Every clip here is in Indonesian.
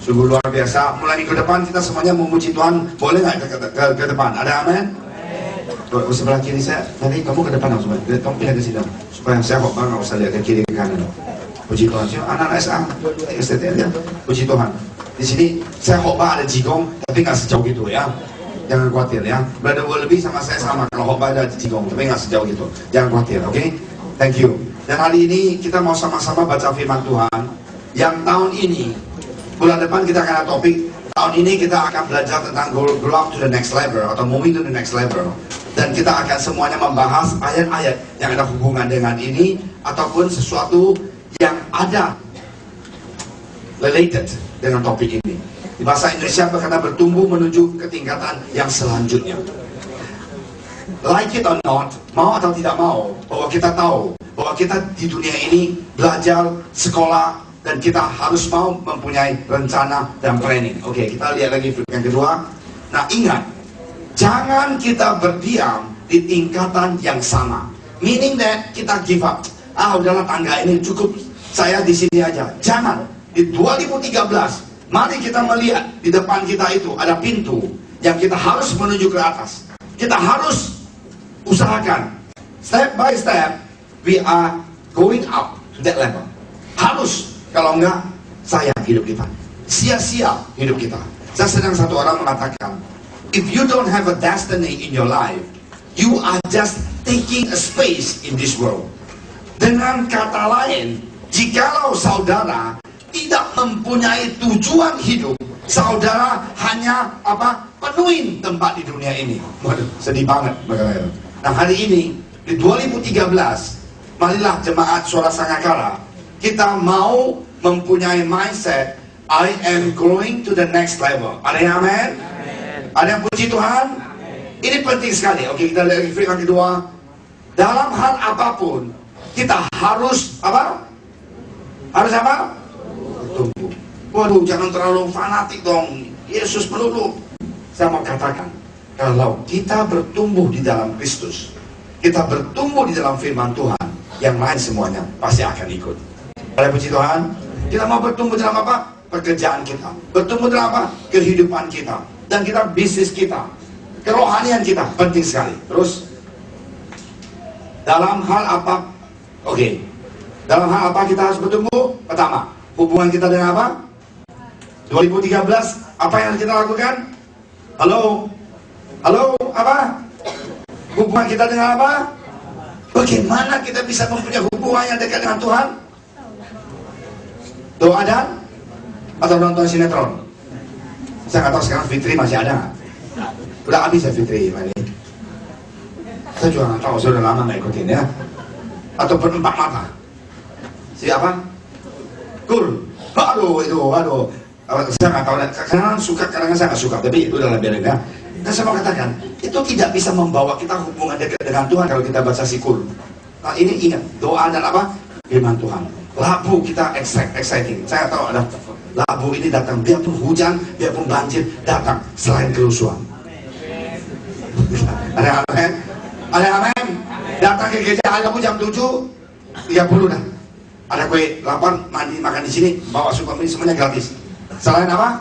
Sungguh luar biasa. Mulai minggu depan kita semuanya memuji Tuhan. Boleh nggak ke depan? Ada amin? Sebelah kiri saya, nanti kamu ke depan langsung. Kamu pindah ke sini supaya saya kok nggak usah lihat ke kiri ke kanan. Puji Tuhan. Anak-anak SA, STT ya. Puji Tuhan. Di sini saya khotbah ada jigong, tapi nggak sejauh gitu ya. Jangan khawatir ya. Brother Will lebih sama saya sama. Kalau khotbah ada jigong, tapi nggak sejauh gitu. Jangan khawatir, oke? Thank you. Dan hari ini kita mau sama-sama baca firman Tuhan. Yang tahun ini, bulan depan kita akan ada topik. Tahun ini kita akan belajar tentang grow up to the next level atau moving to the next level. Dan kita akan semuanya membahas ayat-ayat yang ada hubungan dengan ini ataupun sesuatu yang ada related dengan topik ini. Di bahasa Indonesia berkata bertumbuh menuju ketingkatan yang selanjutnya. Like it or not, mau atau tidak mau, bahwa kita tahu bahwa kita di dunia ini belajar, sekolah, dan kita harus mau mempunyai rencana dan planning. Oke, kita lihat lagi yang kedua. Nah, ingat, jangan kita berdiam di tingkatan yang sama. Meaning that kita give up. Udahlah tangga ini cukup, saya di sini aja. Jangan. Di 2013, mari kita melihat di depan kita itu ada pintu yang kita harus menuju ke atas. Kita harus usahakan. Step by step, we are going up to that level. Harus. Kalau enggak, sayang hidup kita. Sia-sia hidup kita. Saya sedang satu orang mengatakan, if you don't have a destiny in your life, you are just taking a space in this world. Dengan kata lain, jikalau saudara tidak mempunyai tujuan hidup, saudara hanya penuhin tempat di dunia ini. Waduh, sedih banget. Nah, hari ini di 2013, marilah jemaat Suara Sangakala, kita mau mempunyai mindset I am going to the next level. Ada yang amin? Ada yang puji Tuhan? Amen. Ini penting sekali. Oke, kita lihat firman kedua. Dalam hal apapun kita harus apa? Harus apa? Bertumbuh. Waduh, jangan terlalu fanatik dong. Yesus melulu. Saya mau katakan, kalau kita bertumbuh di dalam Kristus, kita bertumbuh di dalam firman Tuhan, yang lain semuanya pasti akan ikut. Oleh puji Tuhan, kita mau bertumbuh dalam apa? Pekerjaan kita. Bertumbuh dalam apa? Kehidupan kita. Dan kita bisnis kita. Kerohanian kita. Penting sekali. Terus, dalam hal apa? Oke. Dalam hal apa kita harus bertumbuh? Pertama, hubungan kita dengan apa? 2013, apa yang kita lakukan? Halo? Halo? Apa? Hubungan kita dengan apa? Bagaimana kita bisa mempunyai hubungan yang dekat dengan Tuhan? Doa dan atau nonton sinetron? Saya nggak tahu sekarang Fitri masih ada nggak? Udah habis ya Fitri ini. Saya juga nggak tahu, saya udah lama nggak ikutin ya. Atau Empat Mata. Siapa? Kul. Aduh itu, aduh. Saya nggak tahu. Kadang suka, kadang saya nggak suka. Tapi itu udah biarin ya. Dan saya mau katakan, itu tidak bisa membawa kita hubungan dekat dengan Tuhan kalau kita baca sikul. Nah ini ingat, doa dan apa? Firman Tuhan. Labu kita exciting. Saya tahu ada labu ini datang, biarpun hujan, biarpun banjir, datang selain kerusuhan. Ada amin? Ada amin? Datang ke gereja hari Rabu jam 7:30 dah. Ada kue lapar, mandi, makan di sini, bawa suka mie semuanya gratis. Selain apa?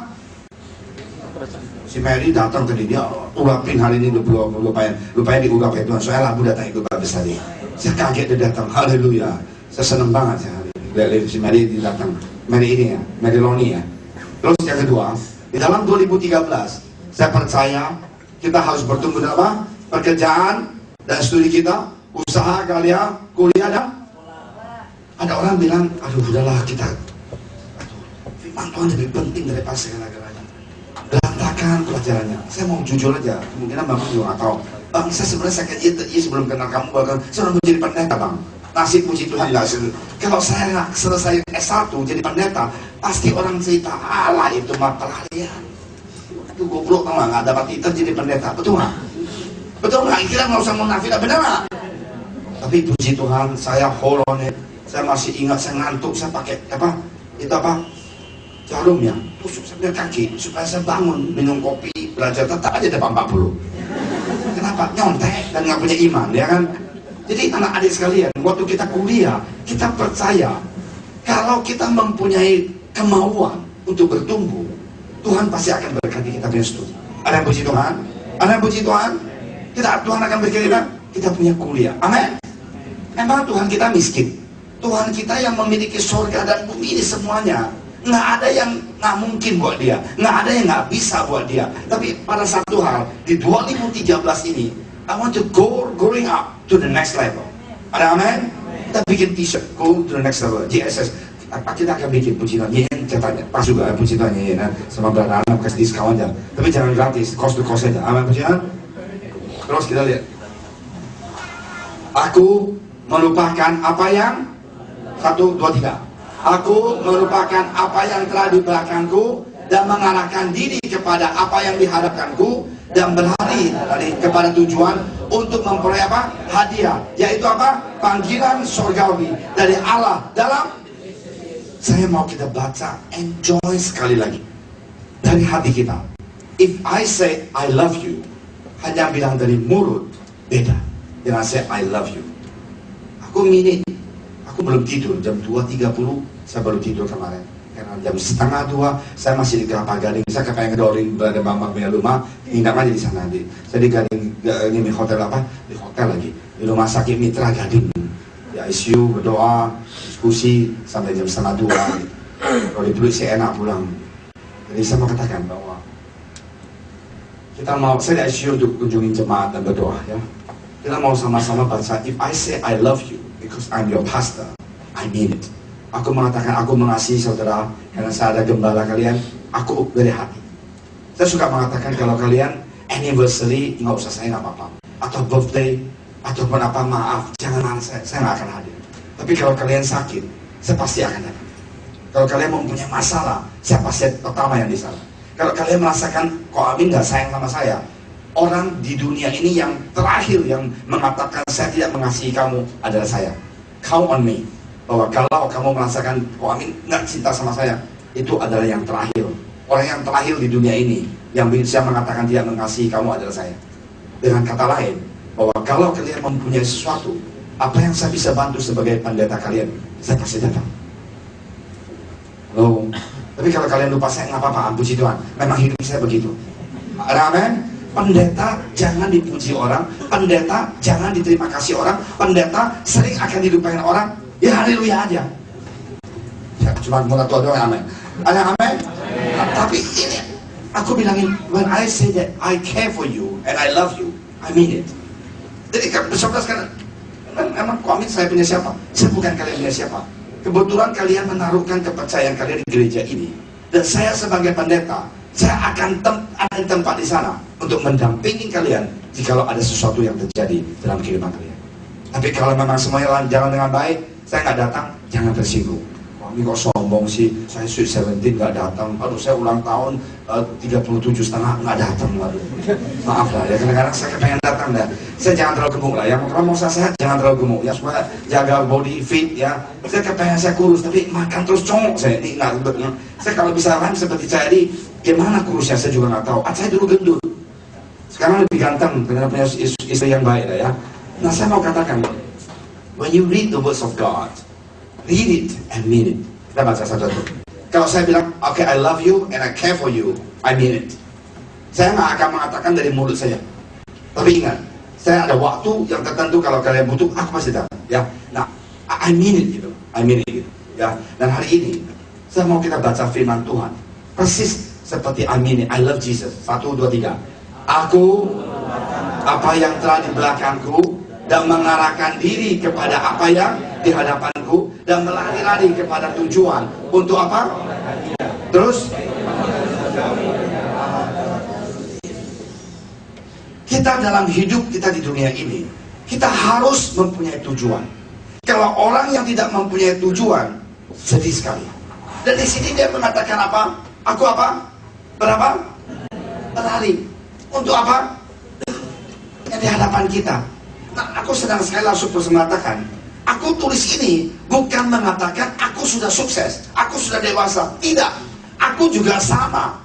Si Mary datang tadi, dia urapin hari ini lupain diurap ya Tuhan. Soalnya labu datang ikut babes tadi. Saya kaget dia datang, haleluya. Saya senang banget saya. Lihat si Mary datang, Mary ini ya, Mary Loni ya. Terus yang kedua, di dalam 2013, saya percaya kita harus bertumbuh dalam apa? Pekerjaan dan studi kita, usaha kalian, kuliah dan ada orang bilang, aduh udahlah kita, firman Tuhan lebih penting daripada segala-galanya. Berantakan pelajarannya. Saya mau jujur aja, kemungkinan Bapak juga nggak tahu. Bang, saya sebenarnya sakit sebelum kenal kamu, bahkan saya udah menjadi pendeta Bang. Nasib puji Tuhan nggak sih. Kalau saya nggak selesai S1 jadi pendeta, pasti orang cerita Allah itu mah pelarian. Itu goblok tau nggak dapat titel jadi pendeta, betul nggak? Betul nggak? Kira nggak usah munafik, benar nggak? Tapi puji Tuhan, saya holonet, saya masih ingat saya ngantuk, saya pakai apa? Itu apa? Jarum ya, tusuk sampai kaki supaya saya bangun, minum kopi, belajar tetap aja depan 40. Kenapa? Nyontek dan nggak punya iman, ya kan? Jadi anak-adik sekalian, waktu kita kuliah, kita percaya kalau kita mempunyai kemauan untuk bertumbuh, Tuhan pasti akan berkati kita punya studi. Ada yang puji Tuhan? Ada yang puji Tuhan? Tuhan akan berkati kita punya kuliah. Amin. Memang Tuhan kita miskin. Tuhan kita yang memiliki surga dan bumi ini semuanya. Nggak ada yang nggak mungkin buat dia, nggak ada yang nggak bisa buat dia. Tapi pada satu hal, di 2013 ini, I want to going up to the next level. Ada amin? Kita bikin t-shirt, go to the next level, GSS. Kita akan bikin puji Tuhan, Yen katanya, pas juga puji Tuhan Yen, sama brother anak kasih diskon aja. Tapi jangan gratis, cost to cost aja. Amin puji Tuhan. Terus kita lihat. Aku melupakan apa yang 1, 2, 3. Aku melupakan apa yang telah di belakangku dan mengarahkan diri kepada apa yang dihadapkanku dan berlari kepada tujuan untuk memperoleh apa? Hadiah, yaitu apa? Panggilan surgawi dari Allah dalam. Saya mau kita baca, enjoy sekali lagi dari hati kita. If I say I love you, hanya bilang dari mulut beda dengan say I love you. Aku aku belum tidur, jam 2.30 saya baru tidur kemarin. Karena jam 1:30 saya masih di Kelapa Gading. Saya kepengen ngedorin pada Bambang punya rumah, nginap aja di sana. Saya di Gading, ini hotel apa? Di hotel lagi, di rumah sakit Mitra Gading. Di ICU, berdoa, diskusi sampai jam 1:30. Kalau dipeluk saya enak pulang. Jadi saya mau katakan bahwa kita mau, saya di ICU untuk kunjungi jemaat dan berdoa ya. Kita mau sama-sama baca, if I say I love you because I'm your pastor, I mean it. Aku mengatakan aku mengasihi saudara karena saya ada gembala kalian, aku dari hati. Saya suka mengatakan kalau kalian anniversary, nggak usah, saya nggak apa-apa. Atau birthday, ataupun apa, maaf, jangan saya nggak akan hadir. Tapi kalau kalian sakit, saya pasti akan hadir. Kalau kalian mempunyai masalah, saya pasti pertama yang di sana. Kalau kalian merasakan kok Amin nggak sayang sama saya, orang di dunia ini yang terakhir yang mengatakan saya tidak mengasihi kamu adalah saya. Count on me. Bahwa kalau kamu merasakan kok Amin nggak cinta sama saya, itu adalah yang terakhir. Orang yang terakhir di dunia ini yang bisa mengatakan dia mengasihi kamu adalah saya. Dengan kata lain, bahwa kalau kalian mempunyai sesuatu, apa yang saya bisa bantu sebagai pendeta kalian, saya pasti datang. Loh. Tapi kalau kalian lupa, saya nggak apa-apa, puji Tuhan. Memang hidup saya begitu. Amin. Pendeta jangan dipuji orang, pendeta jangan diterima kasih orang, pendeta sering akan dilupain orang. Ya haleluya aja. Ya, cuma mulai tua doang, amin. Ada amin. Tapi ini aku bilangin, when I say that I care for you and I love you, I mean it. Jadi kan emang Amin saya punya siapa? Saya bukan kalian punya siapa. Kebetulan kalian menaruhkan kepercayaan kalian di gereja ini, dan saya sebagai pendeta, saya akan ada tempat di sana untuk mendampingi kalian jikalau ada sesuatu yang terjadi dalam kehidupan kalian. Tapi kalau memang semuanya jalan dengan baik, saya nggak datang, jangan tersinggung. Wah, ini kok sombong sih, saya sweet 17 nggak datang. Aduh, saya ulang tahun 37,5 nggak datang. Aduh, maaf lah ya, kadang-kadang saya pengen datang dah. Saya jangan terlalu gemuk lah ya, kalau mau saya sehat jangan terlalu gemuk ya, supaya jaga body fit ya. Saya kepengen saya kurus, tapi makan terus congok saya. Ini nggak ribetnya. Saya kalau bisa kan seperti saya di gimana kurusnya saya juga nggak tahu. Saya dulu gendut, sekarang lebih ganteng karena punya istri yang baik lah ya. Nah, saya mau katakan, when you read the words of God, read it and mean it. Kita baca satu-satu. Kalau saya bilang, okay, I love you and I care for you, I mean it. Saya nggak akan mengatakan dari mulut saja. Tapi ingat, saya ada waktu yang tertentu kalau kalian butuh, aku pasti datang. Ya, nah, I mean it gitu, I mean it gitu. Ya, dan hari ini saya mau kita baca firman Tuhan, persis seperti I mean it, I love Jesus. 1, 2, 3. Aku apa yang telah di belakangku dan mengarahkan diri kepada apa yang di hadapanku dan melari-lari kepada tujuan untuk apa? Terus kita dalam hidup kita di dunia ini, kita harus mempunyai tujuan. Kalau orang yang tidak mempunyai tujuan, sedih sekali. Dan di sini dia mengatakan apa? Aku apa? Berapa? Berlari. Untuk apa? Yang di hadapan kita. Nah, aku sedang sekali langsung mengatakan, aku tulis ini bukan mengatakan aku sudah sukses, aku sudah dewasa. Tidak, aku juga sama.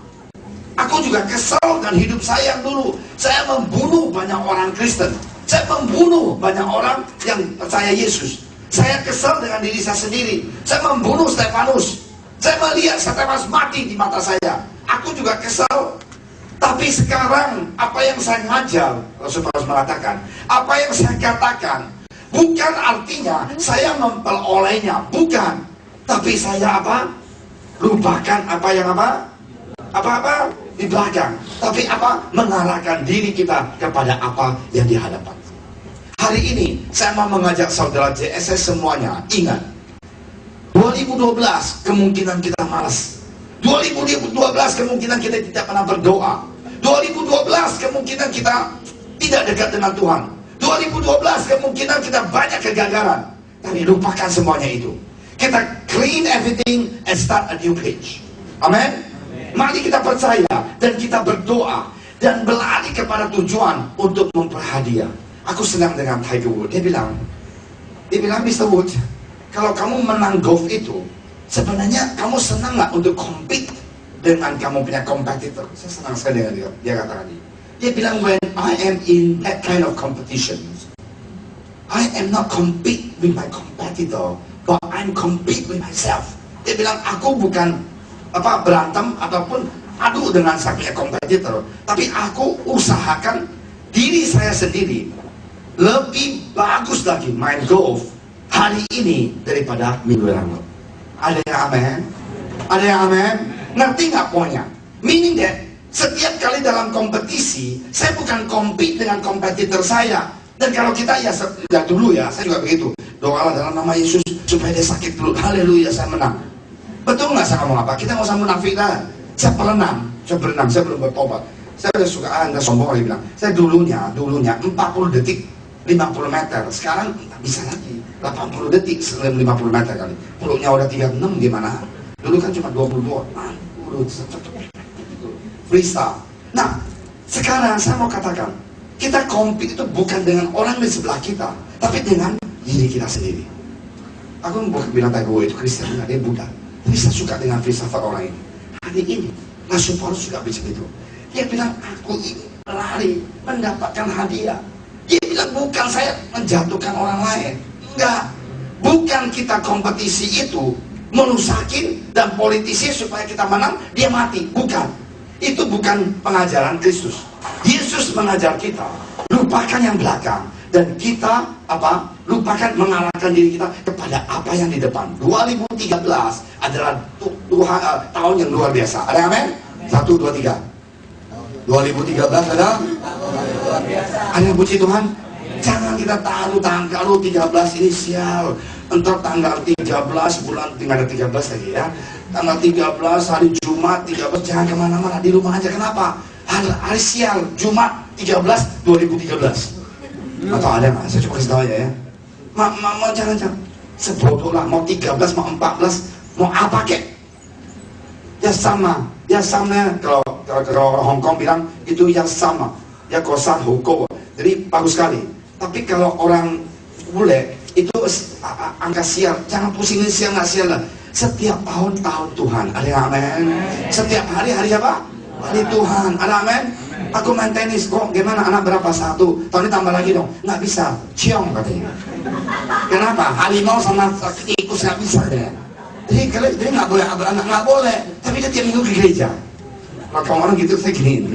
Aku juga kesal dengan hidup saya yang dulu. Saya membunuh banyak orang Kristen. Saya membunuh banyak orang yang percaya Yesus. Saya kesal dengan diri saya sendiri. Saya membunuh Stefanus. Saya melihat Stefanus mati di mata saya. aku juga kesal. Tapi sekarang apa yang saya ngajar, Rasul Paulus mengatakan, apa yang saya katakan bukan artinya saya memperolehnya, bukan. Tapi saya apa? Lupakan apa yang apa di belakang. Tapi apa? Mengarahkan diri kita kepada apa yang di hadapan. Hari ini saya mau mengajak saudara JSS semuanya, ingat, 2012 kemungkinan kita malas, 2012 kemungkinan kita tidak pernah berdoa, 2012 kemungkinan kita tidak dekat dengan Tuhan, 2012 kemungkinan kita banyak kegagalan. Tapi lupakan semuanya itu. Kita clean everything and start a new page. Amin. Mari kita percaya dan kita berdoa dan berlari kepada tujuan untuk memperhadiah. Aku senang dengan Tiger Woods. Dia bilang Mr. Woods, kalau kamu menang golf itu, sebenarnya kamu senang nggak untuk compete dengan kamu punya competitor? Saya senang sekali dengan dia. Dia katakan ini. Dia bilang, when I am in that kind of competition, I am not compete with my competitor, but I'm compete with myself. Dia bilang, aku bukan berantem ataupun adu dengan saya punya kompetitor, tapi aku usahakan diri saya sendiri lebih bagus lagi main golf hari ini daripada minggu lalu. Ada yang amen? Ada yang amen? Ngerti nggak poinnya? Meaning that setiap kali dalam kompetisi, saya bukan compete dengan kompetitor saya. Dan kalau kita ya dulu ya, saya juga begitu. Doalah dalam nama Yesus supaya dia sakit dulu. Haleluya, saya menang. Betul nggak saya ngomong apa? Kita nggak usah munafik dah. Saya berenang, saya belum bertobat. Saya udah suka, anda sombong lagi bilang. Saya dulunya 40 detik 50 meter. Sekarang nggak bisa lagi 80 detik 50 meter kali. Peluknya udah 36 gimana? Dulu kan cuma 22. Freestyle. Nah, sekarang saya mau katakan, kita compete itu bukan dengan orang di sebelah kita, tapi dengan diri kita sendiri. Aku bukan bilang Tiger Woods itu Kristen, enggak, dia Buddha. Tapi saya suka dengan filsafat orang ini. Hari ini, Rasul Paulus juga begitu. Dia bilang, aku ini lari mendapatkan hadiah. Dia bilang, bukan saya menjatuhkan orang lain. Enggak. Bukan kita kompetisi itu merusakin dan politisi supaya kita menang, dia mati. Bukan. Itu bukan pengajaran Kristus. Yesus mengajar kita, lupakan yang belakang. Dan kita lupakan mengarahkan diri kita kepada apa yang di depan. 2013 adalah tahun yang luar biasa. Ada amin? 1, 2, 3. 2013 adalah luar biasa. Ada yang puji Tuhan? Jangan kita taruh tanggal 13 ini sial. Entar tanggal 13 bulan tinggal ada 13 lagi ya. Tanggal 13 hari Jumat 13, jangan kemana-mana, di rumah aja. Kenapa? Hari sial Jumat 13 2013. Atau ada nggak? Saya cuma kasih tahu aja ya. Jangan sebodoh lah. Mau 13, mau 14, mau apa kek? Ya sama. Kalau Hong Kong bilang itu ya sama. Ya kosan hukum. Jadi bagus sekali. Tapi kalau orang bule itu angka sial. Jangan pusingin sial nggak sial lah. Setiap tahun Tuhan. Ada yang amin? Setiap hari apa? Hari Tuhan. Ada amin? Aku main tenis, kok gimana anak berapa? 1, tahun ini tambah lagi dong. Nggak bisa, ciong katanya. Kenapa? Harimau sama tikus nggak bisa deh. Jadi dia nggak boleh beranak, nggak boleh. Tapi dia tiap minggu ke gereja. Kalau orang gitu saya gini.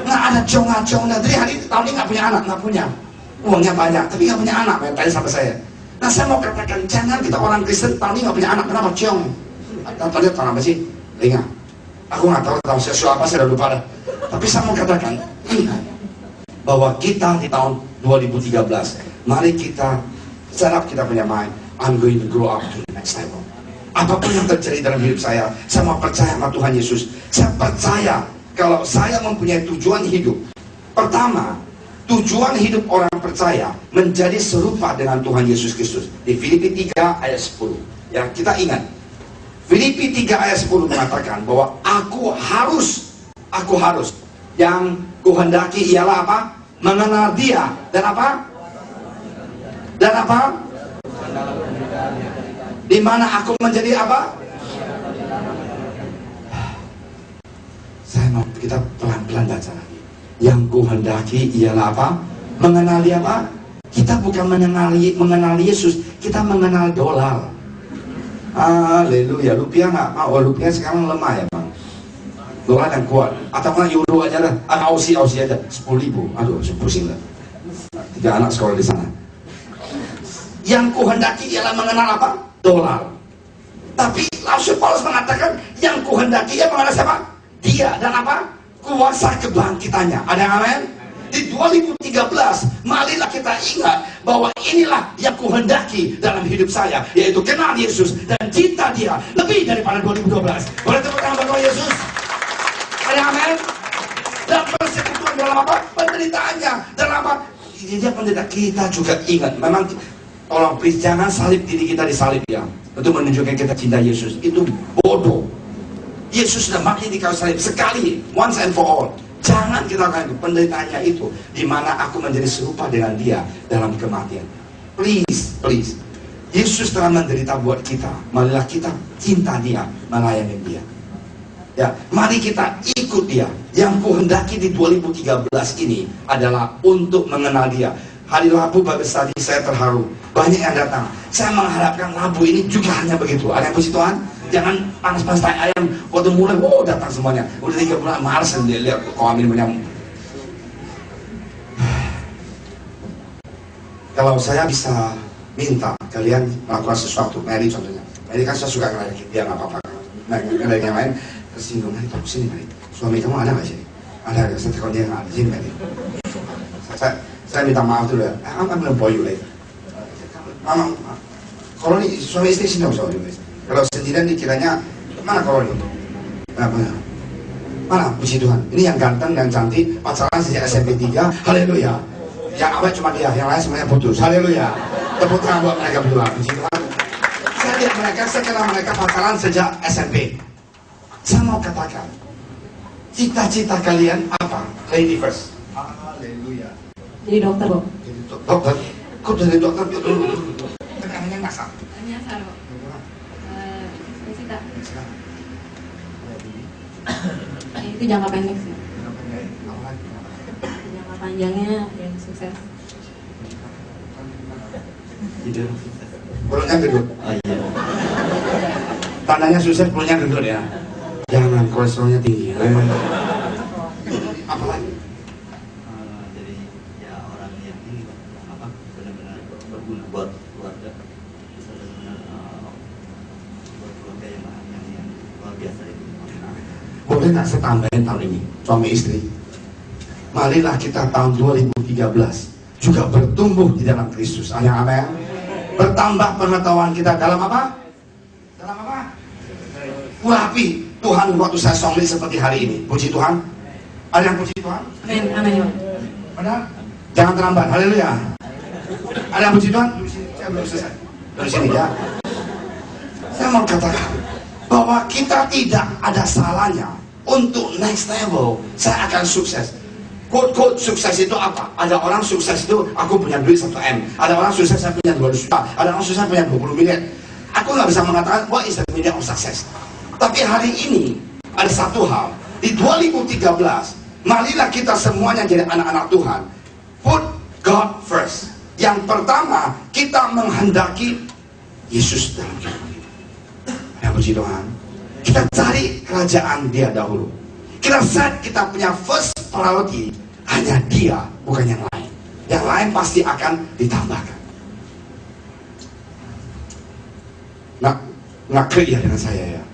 Nggak ada ciong. Jadi tahun ini nggak punya anak, nggak punya. Uangnya banyak, tapi nggak punya anak. Main tenis sama saya. Nah saya mau katakan, jangan kita orang Kristen tahun ini nggak punya anak. Kenapa ciong? Tadi tahun apa sih? Ingat. Aku nggak tahu siapa, saya udah lupa dah. Tapi saya mau katakan, ingat bahwa kita di tahun 2013, mari kita set up kita punya mind. I'm going to grow up to the next level. Apapun yang terjadi dalam hidup saya mau percaya sama Tuhan Yesus. Saya percaya kalau saya mempunyai tujuan hidup. Pertama, tujuan hidup orang percaya menjadi serupa dengan Tuhan Yesus Kristus. Di Filipi 3 ayat 10. Ya, kita ingat. Filipi 3 ayat 10 mengatakan bahwa aku harus yang kuhendaki ialah apa? Mengenal dia dan apa? Di mana aku menjadi apa? Saya mau kita pelan-pelan baca lagi. Yang kuhendaki ialah apa? Mengenali apa? Kita bukan mengenal Yesus, kita mengenal dolar. Haleluya. Rupiah nggak mau, rupiah sekarang lemah ya bang. dolar yang kuat, atau mana euro aja lah, atau Aussie aja, 10.000, aduh pusing lah. 3 anak sekolah di sana. Yang kuhendaki ialah mengenal apa? Dolar. Tapi Rasul Paulus mengatakan yang kuhendaki ia mengenal siapa? Dia dan apa? Kuasa kebangkitannya. Ada yang amin? Di 2013, marilah kita ingat bahwa inilah yang kuhendaki dalam hidup saya, yaitu kenal Yesus dan cinta Dia lebih daripada 2012. Boleh tepuk tangan bagi Yesus? Ada yang amin? Dan persekutuan dalam apa? Penderitaannya. Dalam apa? Dia pendeta. Kita juga ingat, memang tolong please jangan salib diri kita disalib ya, untuk menunjukkan kita cinta Yesus. Itu bodoh. Yesus sudah mati di kayu salib sekali, once and for all. Jangan kita lakukan itu. Penderitaannya itu dimana aku menjadi serupa dengan Dia dalam kematian. Please Yesus telah menderita buat kita. Marilah kita cinta Dia, melayani Dia. Ya, mari kita ikut Dia. Yang kuhendaki di 2013 ini adalah untuk mengenal Dia. Hari Rabu Bible Study saya terharu, banyak yang datang. Saya mengharapkan Rabu ini juga hanya begitu. Ada yang puji Tuhan? Jangan panas-panas tai ayam waktu mulai, datang semuanya. Udah 3 bulan males dia lihat kok amin menyambut. Kalau saya bisa minta kalian melakukan sesuatu, Mary contohnya. Mary kan saya suka ngelayakin dia, nggak apa-apa. Ngelayakin yang lain, tersinggung, Mary kamu sini Mary. Suami kamu ada nggak sini? Ada, saya tekan dia nggak ada sini Mary. Saya minta maaf dulu ya. I'm gonna boy you later. Mama, kalau ini suami istri sini usah juga. Kalau sendirian dikiranya mana kalau ini? Mana puji Tuhan? Ini yang ganteng dan cantik, pacaran sejak SMP 3. Haleluya. Yang awet cuma dia, yang lain semuanya putus. Haleluya. Tepuk tangan buat mereka berdua. Puji Tuhan. Saya lihat mereka, saya kenal mereka pacaran sejak SMP. Saya mau katakan, cita-cita kalian apa? Lady first. Haleluya. Jadi dokter, Bob. Jadi dokter? Kok dari dokter? Tekanannya ngasar. Nyasar, Bob. Cita. Itu jangka pendek sih. Jangka panjangnya yang sukses. Perutnya gendut. Oh iya. Tandanya sukses perutnya gendut ya. Jangan kolesterolnya tinggi. Apa lagi? Jadi ya orang yang ini benar-benar berguna buat keluarga, benar-benar buat keluarga yang luar biasa itu. Boleh nggak saya tambahin tahun ini suami istri? Marilah kita tahun 2013 juga bertumbuh di dalam Kristus. Amin. Bertambah pengetahuan kita dalam apa? Dalam apa? Urapi Tuhan waktu saya songli seperti hari ini. Puji Tuhan. Ada yang puji Tuhan? Amin. Benar? Jangan terlambat. Haleluya. Ada yang puji Tuhan? Saya belum selesai. Dari sini ya. Saya mau katakan bahwa kita tidak ada salahnya untuk next level. Saya akan sukses. Quote sukses itu apa? Ada orang sukses itu aku punya duit 1 M. Ada orang sukses saya punya 200 juta. Ada orang sukses punya 20 miliar. Aku nggak bisa mengatakan what is the meaning of success. Tapi hari ini ada satu hal. Di 2013, marilah kita semuanya jadi anak-anak Tuhan. Put God first. Yang pertama, kita menghendaki Yesus dalam kehidupan kita. Ya puji Tuhan. Kita cari kerajaan Dia dahulu. Kita set kita punya first priority hanya Dia, bukan yang lain. Yang lain pasti akan ditambahkan. Nggak clear dengan saya ya.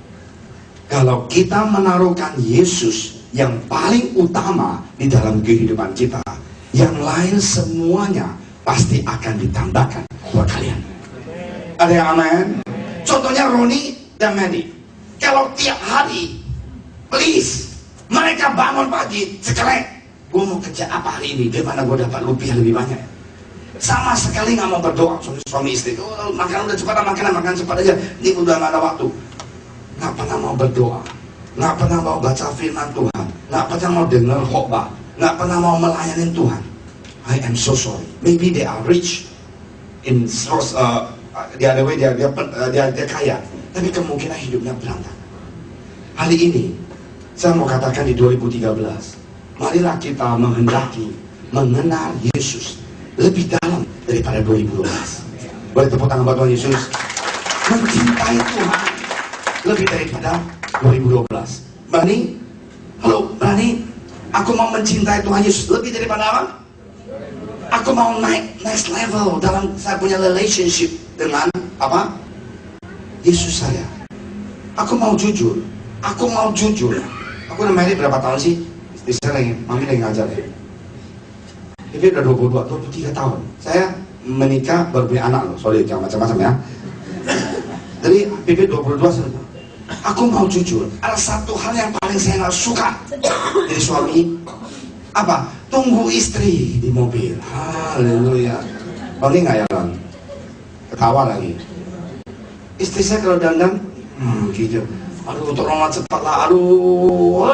Kalau kita menaruhkan Yesus yang paling utama di dalam kehidupan kita, yang lain semuanya pasti akan ditambahkan buat kalian. Ada yang amin? Contohnya Roni dan Mandy. Kalau tiap hari, please, mereka bangun pagi, sekelek, gue mau kerja apa hari ini? Gimana gue dapat rupiah lebih banyak? Sama sekali nggak mau berdoa. Suami istri, makan udah cepat, makan cepat aja. Ini udah nggak ada waktu. Nggak pernah mau berdoa, nggak pernah mau baca firman Tuhan, nggak pernah mau dengar khotbah, nggak pernah mau melayani Tuhan. I am so sorry. Maybe they are rich in source, the other way dia kaya, tapi kemungkinan hidupnya berantakan. Hari ini saya mau katakan di 2013, marilah kita menghendaki mengenal Yesus lebih dalam daripada 2012. Boleh tepuk tangan buat Tuhan Yesus. Mencintai Tuhan lebih daripada 2012. Mari Halo, berani? Aku mau mencintai Tuhan Yesus lebih daripada apa? Aku mau naik next level dalam saya punya relationship dengan apa? Yesus saya. Aku mau jujur. Aku mau jujur. Aku udah married berapa tahun sih? Istri saya lagi, mami lagi ngajar ya. Dia udah 22, 23 tahun. Saya menikah baru punya anak loh. Sorry, jangan macam-macam ya. Jadi Pipi 22 tahun. Aku mau jujur. Ada satu hal yang paling saya nggak suka dari suami. Apa? Tunggu istri di mobil. Haleluya. Ini nggak ya Bang? Ketawa lagi. Istri saya kalau dandan, gitu. Aduh, tolonglah cepatlah. Aduh.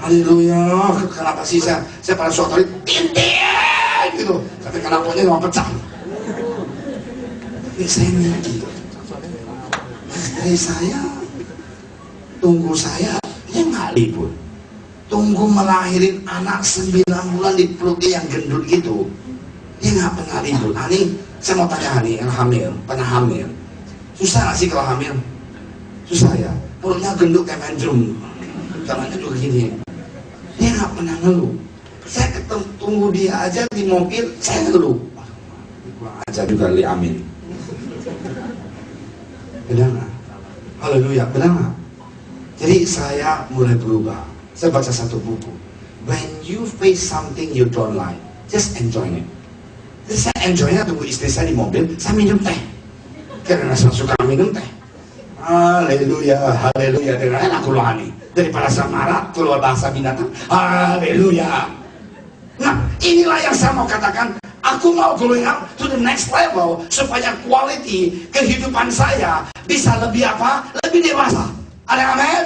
Haleluya. Kenapa sih saya pada suatu hari tintin gitu. Tapi kenapanya nggak pecah. Ini saya gitu. Istri saya tunggu saya, dia nggak libur. Tunggu melahirin anak 9 bulan di perutnya yang gendut gitu, dia nggak pernah libur. Hani, saya mau tanya Hani yang hamil, pernah hamil? Susah nggak sih kalau hamil? Susah ya. Perutnya gendut kayak main drum, tangannya juga gini. Dia nggak pernah ngeluh. Saya tunggu dia aja di mobil, saya ngeluh. Kurang ajar juga li amin. Benar nggak? Haleluya, benar nggak? Jadi saya mulai berubah. Saya baca satu buku. When you face something you don't like, just enjoy it. Jadi saya enjoynya tunggu istri saya di mobil, saya minum teh. Karena saya suka minum teh. Haleluya, haleluya. Dengan aku rohani. Daripada saya marah, keluar bahasa binatang. Haleluya. Nah, inilah yang saya mau katakan. Aku mau going up to the next level supaya quality kehidupan saya bisa lebih apa? Lebih dewasa. Ada amin?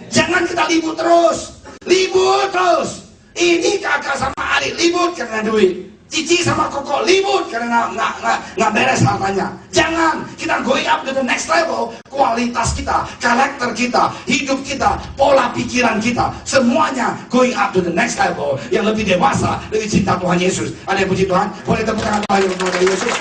Jangan kita libur terus. Libur terus. Ini kakak sama adik libur karena duit. Cici sama Koko libur karena nggak beres hartanya. Jangan, kita going up to the next level. Kualitas kita, karakter kita, hidup kita, pola pikiran kita, semuanya going up to the next level yang lebih dewasa, lebih cinta Tuhan Yesus. Ada yang puji Tuhan? Boleh tepuk tangan Tuhan untuk Yesus.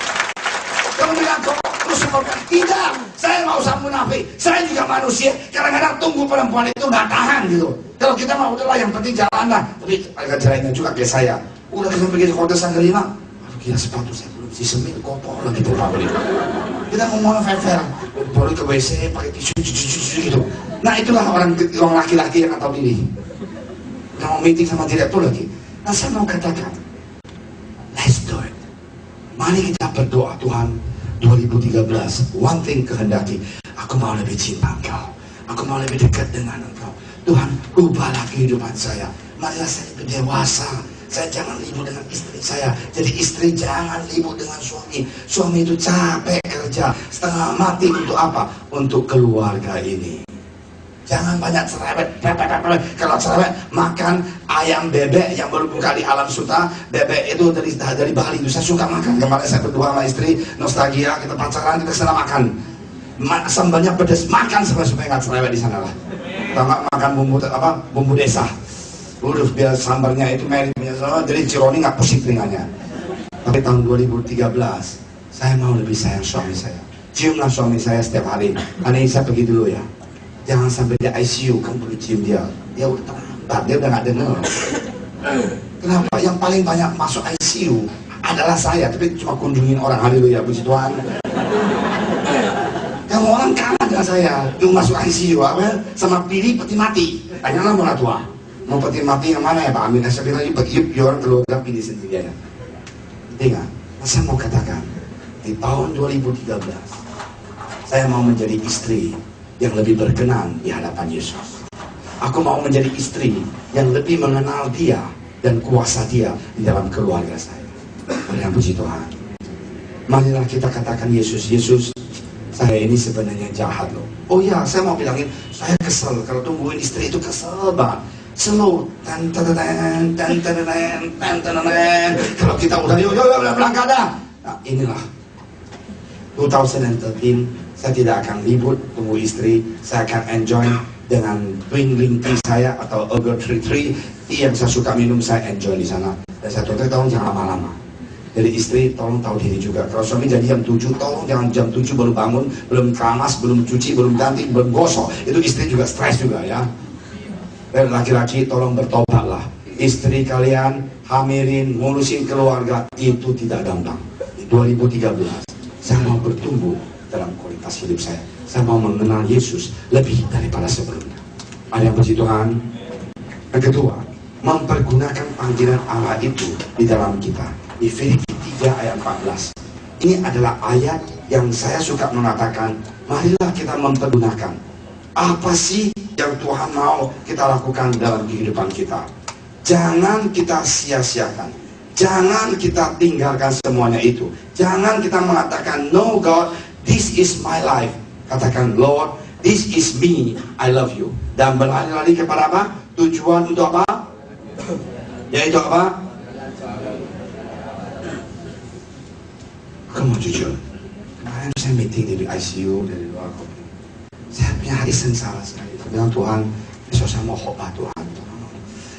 Kamu bilang kok terus sembuhkan? Tidak, saya nggak usah munafik. Saya juga manusia. Kadang-kadang tunggu perempuan itu nggak tahan gitu. Kalau kita mau udahlah, yang penting jalan lah. Tapi agak jalannya juga kayak saya. Udah kita pergi ke kota Sanggerima, aduh gila sepatu saya belum si semir, kotor lagi tuh Pak beli. Kita ngomong fair, baru ke WC pakai tisu gitu. Nah itulah orang laki-laki yang nggak tahu diri. Yang mau meeting sama direktur lagi. Nah saya mau katakan, let's do it. Mari kita berdoa Tuhan 2013. One thing kehendaki, aku mau lebih cinta Engkau. Aku mau lebih dekat dengan Engkau. Tuhan ubahlah kehidupan saya. Marilah saya lebih dewasa. Saya jangan libur dengan istri saya. Jadi istri jangan libur dengan suami. Suami itu capek kerja, setengah mati untuk apa? Untuk keluarga ini. Jangan banyak cerewet. Kalau cerewet, makan ayam bebek yang baru buka di Alam Suta. Bebek itu dari Bali itu saya suka makan. Kemarin saya berdua sama istri, nostalgia, kita pacaran, kita sana makan. Sambalnya pedas, makan supaya nggak cerewet di sana lah. Kita makan bumbu desa. Udah biar sambarnya itu merit punya sama, jadi Cironi nggak pusing telinganya. Tapi tahun 2013 saya mau lebih sayang suami saya. Ciumlah suami saya setiap hari. Hari ini saya pergi dulu ya. Jangan sampai dia ICU, kamu perlu cium dia. Dia udah terlambat, dia udah nggak dengar. Kenapa? Yang paling banyak masuk ICU adalah saya, tapi cuma kunjungin orang. Haleluya, puji Tuhan. Kamu orang kalah dengan saya, yang masuk ICU apa? Sama pilih peti mati. Tanyalah mana tua. Mau peti mati yang mana ya Pak Amin? Saya bilang orang keluarga pilih sendiri aja. Dengar, saya mau katakan di tahun 2013 saya mau menjadi istri yang lebih berkenan di hadapan Yesus. Aku mau menjadi istri yang lebih mengenal Dia dan kuasa Dia di dalam keluarga saya. Berikan puji Tuhan. Marilah kita katakan Yesus, saya ini sebenarnya jahat loh. Oh ya, saya mau bilangin, saya kesel kalau tungguin istri itu, kesel banget. Slow, kalau kita udah yo berangkat dah. Nah inilah 2013 saya tidak akan libur tunggu istri. Saya akan enjoy dengan twinkling tea saya atau Ogre Tree yang saya suka minum, saya enjoy di sana. Dan saya tolong jangan lama-lama. Jadi istri tolong tahu diri juga. Kalau suami jadi jam 7, tolong jangan jam 7 baru bangun, belum keramas, belum cuci, belum ganti, belum gosok. Itu istri juga stres juga ya. Dan laki-laki tolong bertobatlah. Istri kalian hamirin, ngurusin keluarga itu tidak gampang. Di 2013 saya mau bertumbuh dalam kualitas hidup saya. Saya mau mengenal Yesus lebih daripada sebelumnya. Ada yang puji Tuhan. Yang kedua, mempergunakan panggilan Allah itu di dalam kita. Di Filipi 3 ayat 14. Ini adalah ayat yang saya suka mengatakan, marilah kita mempergunakan. Apa sih yang Tuhan mau kita lakukan dalam kehidupan kita? Jangan kita sia-siakan. Jangan kita tinggalkan semuanya itu. Jangan kita mengatakan, no God, this is my life. Katakan, Lord, this is me, I love you. Dan berlari-lari kepada apa? Tujuan untuk apa? Yaitu apa? Aku mau jujur. Kemarin saya meeting di ICU dari luar COVID. Saya punya hati sengsara sekali. Saya bilang, Tuhan, besok saya mau khotbah Tuhan.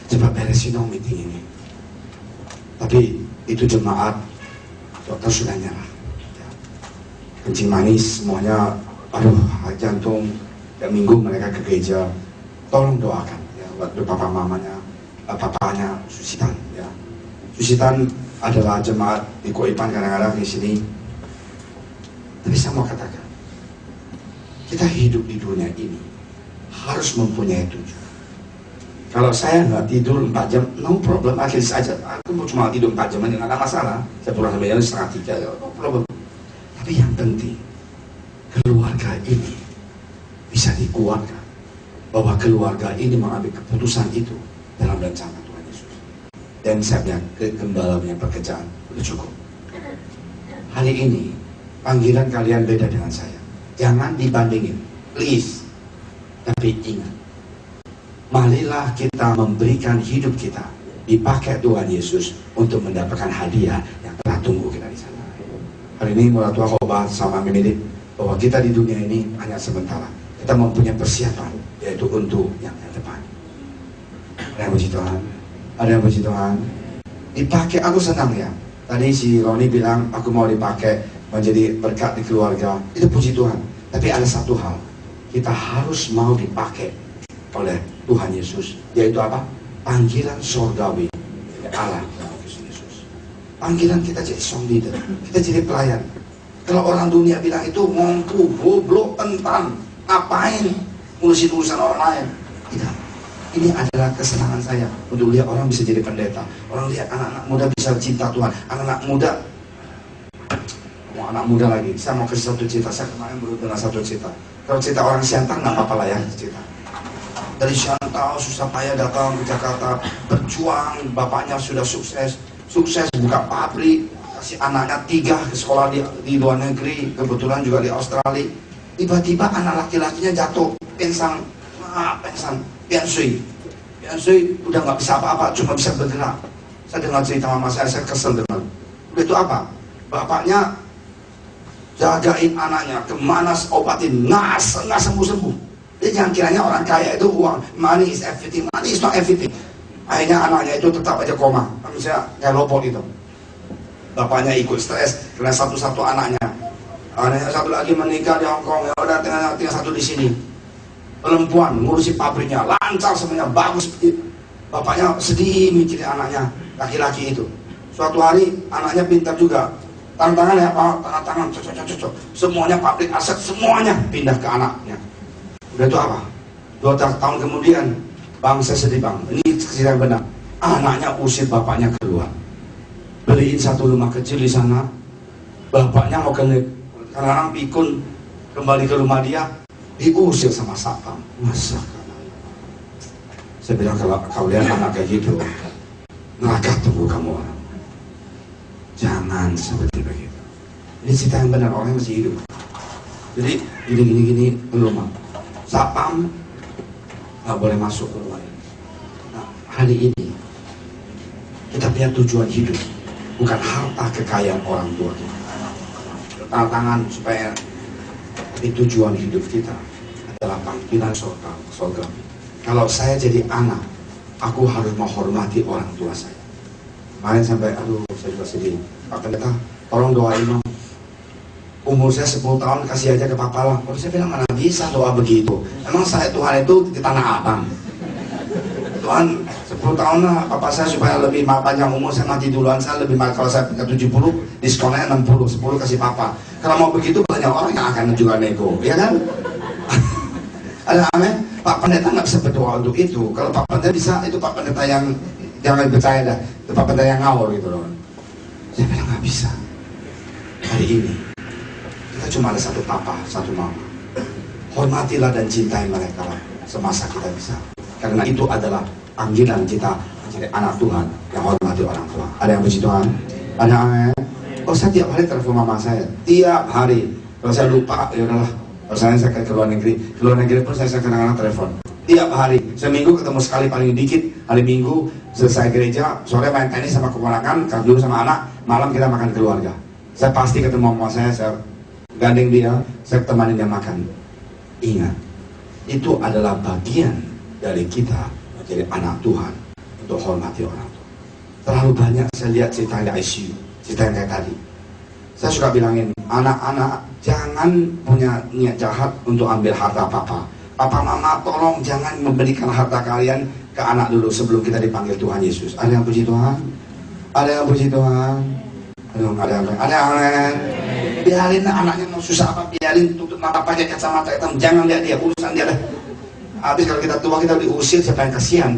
Cepat beresin dong meeting ini. Tapi itu jemaat, dokter sudah nyerah. Ya. Kencing manis, semuanya, aduh, jantung. Dan minggu mereka ke gereja. Tolong doakan. Ya, waktu papa mamanya, papanya susitan. Ya. Susitan adalah jemaat di Koipan kadang-kadang di sini. Tapi saya mau katakan, kita hidup di dunia ini harus mempunyai tujuan. Kalau saya nggak tidur 4 jam, no problem, akhirnya saja. Aku mau cuma tidur 4 jam, nggak ada masalah. Saya pulang sampai jam 2:30, no problem. Tapi yang penting, keluarga ini bisa dikuatkan. Bahwa keluarga ini mengambil keputusan itu dalam rencana Tuhan Yesus. Dan saya punya gembala punya pekerjaan, udah cukup. Hari ini, panggilan kalian beda dengan saya. Jangan dibandingin, please. Tapi ingat, marilah kita memberikan hidup kita dipakai Tuhan Yesus untuk mendapatkan hadiah yang telah tunggu kita di sana. Hari ini Mula Tua khotbah sama memilih bahwa kita di dunia ini hanya sementara. Kita mempunyai persiapan, yaitu untuk yang depan. Ada yang puji Tuhan? Ada yang puji Tuhan? Dipakai, aku senang ya. Tadi si Roni bilang aku mau dipakai menjadi berkat di keluarga. Itu puji Tuhan. Tapi ada satu hal, kita harus mau dipakai oleh Tuhan Yesus, yaitu apa? Panggilan surgawi dari Allah dalam Yesus. Panggilan kita jadi song leader, kita jadi pelayan. Kalau orang dunia bilang itu ngompu, goblok, tentang ngapain ngurusin urusan orang lain? Tidak. Ini adalah kesenangan saya untuk lihat orang bisa jadi pendeta. Orang lihat anak-anak muda bisa cinta Tuhan. Anak-anak muda, anak muda lagi. Saya mau kasih satu cerita. Saya kemarin baru dengar satu cerita. Kalau cerita orang Siantar nggak apa-apa lah ya cerita. Dari Siantar susah payah datang ke Jakarta, berjuang. Bapaknya sudah sukses buka pabrik, kasih anaknya 3 ke sekolah di luar negeri, kebetulan juga di Australia. Tiba-tiba anak laki-lakinya jatuh, pingsan, piansui udah nggak bisa apa-apa, cuma bisa bergerak. Saya dengar cerita mama saya kesel dengar. Udah itu apa? Bapaknya jagain anaknya, kemana obatin, nggak sembuh-sembuh. Dia jangan kiranya orang kaya itu uang, money is everything, money is not everything. Akhirnya anaknya itu tetap aja koma, misalnya kayak robot itu. Bapaknya ikut stres karena satu-satu anaknya satu lagi menikah di Hong Kong, ya udah tinggal satu di sini. Perempuan ngurusi pabriknya, lancar semuanya, bagus. Bapaknya sedih mikirin anaknya, laki-laki itu. Suatu hari anaknya pintar juga, tangan ya Pak, tangan cocok. Semuanya pabrik aset, semuanya pindah ke anaknya. Udah itu apa? 2 tahun kemudian, bang saya sedih bang, ini cerita yang benar. Anaknya usir bapaknya keluar, beliin satu rumah kecil di sana. Bapaknya mau karena orang pikun kembali ke rumah dia, diusir sama satpam. Masa? Saya bilang kalau kau lihat anak kayak gitu, neraka tunggu kamu orang. Jangan seperti begitu. Ini cerita yang benar, orang masih hidup. Jadi gini rumah. Satpam nggak boleh masuk ke rumah ini. Nah, hari ini kita punya tujuan hidup, bukan harta kekayaan orang tua kita. Tantangan supaya tujuan hidup kita adalah panggilan surga. Kalau saya jadi anak, aku harus menghormati orang tua saya. Kemarin sampai, aduh saya juga sedih. Pak Pendeta, tolong doain dong. Umur saya 10 tahun, kasih aja ke papa lah. Kalau saya bilang, mana bisa doa begitu. Emang saya Tuhan itu di Tanah Abang. Tuhan 10 tahun lah papa saya supaya lebih panjang umur, saya mati duluan, saya lebih mati. Kalau saya punya 70 diskonnya 60, 10 kasih papa. Kalau mau begitu banyak orang yang akan juga nego, ya kan? Ada amin. Pak Pendeta nggak bisa berdoa untuk itu. Kalau Pak Pendeta bisa, itu Pak Pendeta yang jangan percaya dah, itu Pak Pendeta yang ngawur gitu loh. Saya bilang nggak bisa. Hari ini kita cuma ada satu papa, satu mama. Hormatilah dan cintai mereka lah semasa kita bisa. Karena itu adalah panggilan kita menjadi anak Tuhan yang hormati orang tua. Ada yang puji Tuhan? Ada amin. Oh, saya tiap hari telepon mama saya. Tiap hari. Kalau saya lupa, ya udahlah. Kalau saya ke luar negeri pun saya kadang-kadang telepon. Tiap hari, seminggu ketemu sekali paling dikit. Hari Minggu selesai gereja, sore main tenis sama keponakan, dulu sama anak, malam kita makan keluarga. Saya pasti ketemu mama saya gandeng dia, saya temani dia makan. Ingat, itu adalah bagian dari kita menjadi anak Tuhan untuk hormati orang tua. Terlalu banyak saya lihat cerita di ICU, cerita yang kayak tadi. Saya suka bilangin, anak-anak jangan punya niat jahat untuk ambil harta papa. Papa mama tolong jangan memberikan harta kalian ke anak dulu sebelum kita dipanggil Tuhan Yesus. Ada yang puji Tuhan? Ada yang puji Tuhan? Ada yang amin. Biarin anaknya mau susah apa, biarin tutup mata pakai kacamata hitam, jangan lihat dia, urusan dia dah. Habis kalau kita tua kita diusir, siapa yang kasihan?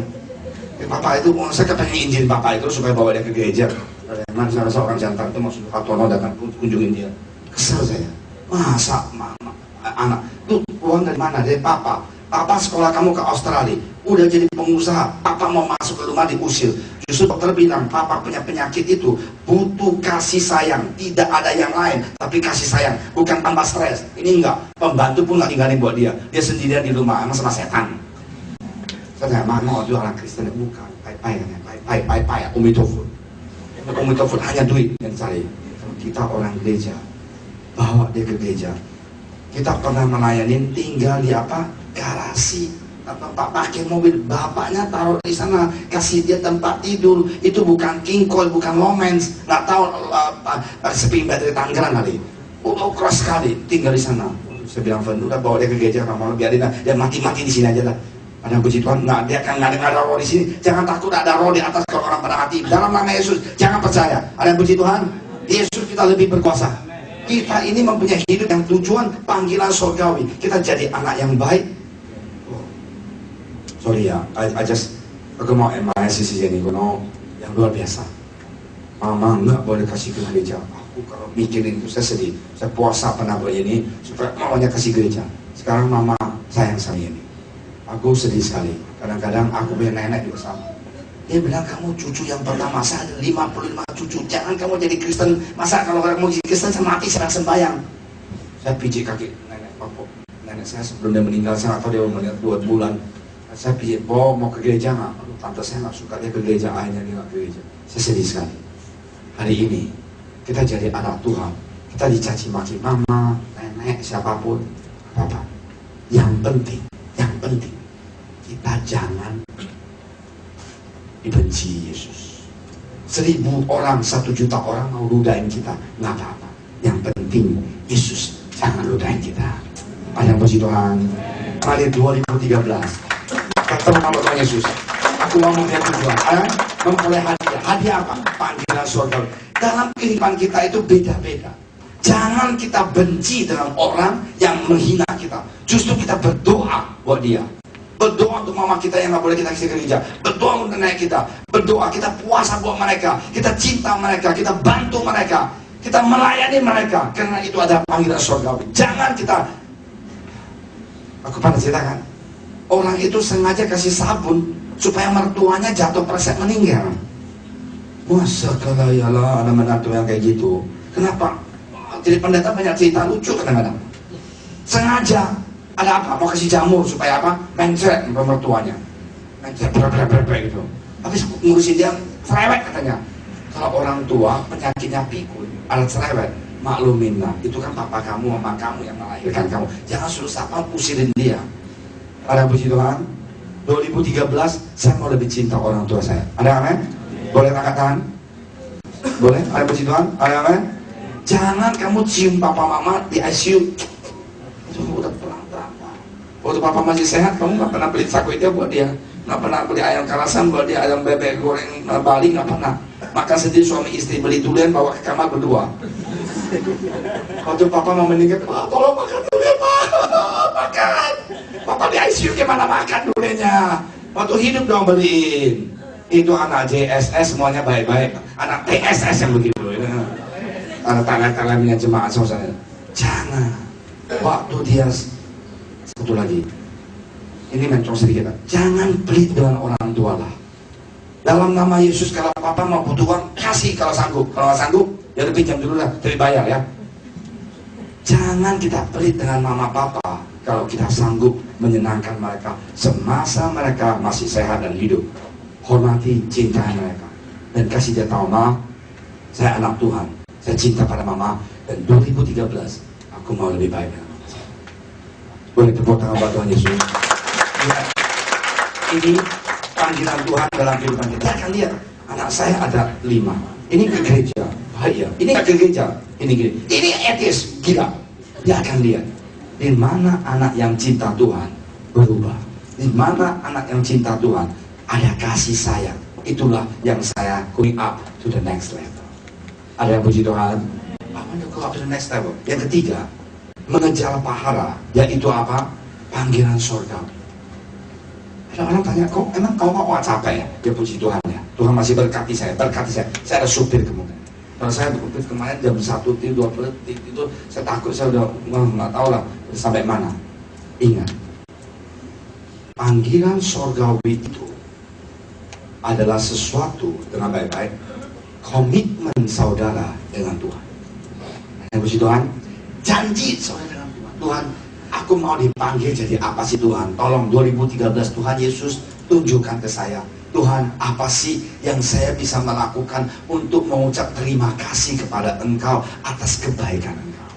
Papa itu, saya pengen izin papa itu supaya bawa dia ke gereja. Karena saya rasa orang jantan itu maksud Katono datang kunjungin dia. Kesel saya. Masa mama, anak, lu uang dari mana? Dari papa. Papa sekolah kamu ke Australia, udah jadi pengusaha. Papa mau masuk ke rumah diusir. Justru dokter bilang, papa punya penyakit itu butuh kasih sayang. Tidak ada yang lain, tapi kasih sayang. Bukan tambah stres. Ini enggak. Pembantu pun nggak tinggalin buat dia. Dia sendirian di rumah, emang sama setan. Saya nggak mau itu orang Kristen. Bukan. Pai. Umi Tofut hanya duit yang cari. Kita orang gereja, bawa dia ke gereja. Kita pernah melayani tinggal di apa? Garasi. Bapak pakai mobil, bapaknya taruh di sana, kasih dia tempat tidur. Itu bukan king coil, bukan lomens. Nggak tahu seping dari Tangerang kali. Udah keras sekali, tinggal di sana. Saya bilang, udah bawa dia ke gereja, kamu biarin dia mati-mati di sini aja lah. Ada yang puji Tuhan, nggak, dia kan nggak ada roh di sini. Jangan takut ada roh di atas kalau orang pada hati. Dalam nama Yesus, jangan percaya. Ada yang puji Tuhan, Yesus kita lebih berkuasa. Kita ini mempunyai hidup yang tujuan panggilan surgawi. Kita jadi anak yang baik. Sorry ya, aku mau MIS di sini, yang luar biasa. Mama nggak boleh kasih ke gereja. Aku kalau mikirin itu saya sedih. Saya puasa pernah begini supaya mamanya kasih gereja. Sekarang mama sayang sama ini. Aku sedih sekali. Kadang-kadang aku punya nenek juga sama. Dia bilang, kamu cucu yang pertama, saya ada 55 cucu. Jangan kamu jadi Kristen. Masa kalau kamu jadi Kristen, saya mati, saya sembahyang. Saya pijit kaki nenek papa. Nenek saya sebelum dia meninggal, saya atau dia meninggal 2 bulan. Saya pijit, mau ke gereja nggak? Tante saya nggak suka dia ke gereja, akhirnya dia nggak ke gereja. Saya sedih sekali. Hari ini, kita jadi anak Tuhan. Kita dicaci maki mama, nenek, siapapun. Papa. Yang penting, kita jangan dibenci Yesus. 1000 orang, 1 juta orang mau ludahin kita, nggak apa-apa. Yang penting Yesus jangan ludahin kita. Ada yang puji Tuhan. Kali 2013 ketemu sama Tuhan Yesus. Aku mau melihat tujuan, memperoleh hadiah. Hadiah apa? Panggilan surga. Dalam kehidupan kita itu beda-beda. Jangan kita benci dengan orang yang menghina kita. Justru kita berdoa buat dia. Berdoa untuk mama kita yang nggak boleh kita kasih gereja. Berdoa untuk nenek kita. Berdoa, kita puasa buat mereka. Kita cinta mereka. Kita bantu mereka. Kita melayani mereka. Karena itu ada panggilan surgawi. Jangan kita. Aku pernah ceritakan. Orang itu sengaja kasih sabun supaya mertuanya jatuh preset meninggal. Masa kalau yalah ada menantu yang kayak gitu. Kenapa? Jadi pendeta banyak cerita lucu kadang-kadang. Sengaja. Ada apa? Mau kasih jamur supaya apa? Mencret mertuanya. Mencret berapa gitu. Habis ngurusin dia cerewet katanya. Kalau orang tua penyakitnya pikun, alat cerewet, makluminlah. Itu kan papa kamu, mama kamu yang melahirkan kamu. Jangan suruh siapa usirin dia. Ada puji Tuhan. 2013 saya mau lebih cinta orang tua saya. Ada amin? Boleh angkat tangan? Boleh? Ada puji Tuhan? Ada amin? Jangan kamu cium papa mama di ICU. Itu udah pelan-pelan. Waktu papa masih sehat, kamu gak pernah beli saku dia buat dia. nggak pernah beli ayam karasan, beli ayam bebek goreng Bali, nggak pernah. Makan sendiri suami istri, beli durian bawa ke kamar berdua. Waktu papa mau meninggal, Pak, tolong makan durian, Pak. Makan. Papa di ICU gimana makan duriannya? Waktu hidup dong beliin. Itu anak JSS semuanya baik-baik. Anak TSS yang begitu. Anak tangan-tangannya jemaat saudara. Jangan. Waktu dia satu lagi. Ini mentor sedikit. Jangan pelit dengan orang tua lah. Dalam nama Yesus, kalau papa mau butuh uang, kasih kalau sanggup. Kalau nggak sanggup, ya udah pinjam dulu lah, tapi bayar ya. Jangan kita pelit dengan mama papa kalau kita sanggup menyenangkan mereka semasa mereka masih sehat dan hidup. Hormati, cintai mereka, dan kasih dia tahu, Ma, saya anak Tuhan, saya cinta pada mama, dan 2013 aku mau lebih baik. Boleh tepuk tangan buat Tuhan Yesus. Ya, ini panggilan Tuhan dalam kehidupan kita. Dia akan lihat, anak saya ada 5. Ini ke gereja, bahagia. Ini ke gereja, ini gini. Ini etis, gila. Dia akan lihat, di mana anak yang cinta Tuhan berubah. Di mana anak yang cinta Tuhan ada kasih sayang. Itulah yang saya going up to the next level. Ada yang puji Tuhan? I want to go up to the next level. Yang ketiga, mengejar pahala, yaitu apa? Panggilan surga. Ada orang tanya, kok emang kau mau capek ya? Dia puji Tuhan ya. Tuhan masih berkati saya, berkati saya. Saya ada supir kemudian. Kalau saya berupit kemarin jam 1 tidur 2 detik itu, saya takut, saya udah nggak tahu lah sampai mana. Ingat, panggilan surgawi itu adalah sesuatu dengan baik-baik, komitmen saudara dengan Tuhan. Yang puji Tuhan, janji saudara dengan Tuhan. Tuhan, aku mau dipanggil jadi apa sih Tuhan? Tolong 2013 Tuhan Yesus tunjukkan ke saya. Tuhan, apa sih yang saya bisa melakukan untuk mengucap terima kasih kepada Engkau atas kebaikan Engkau?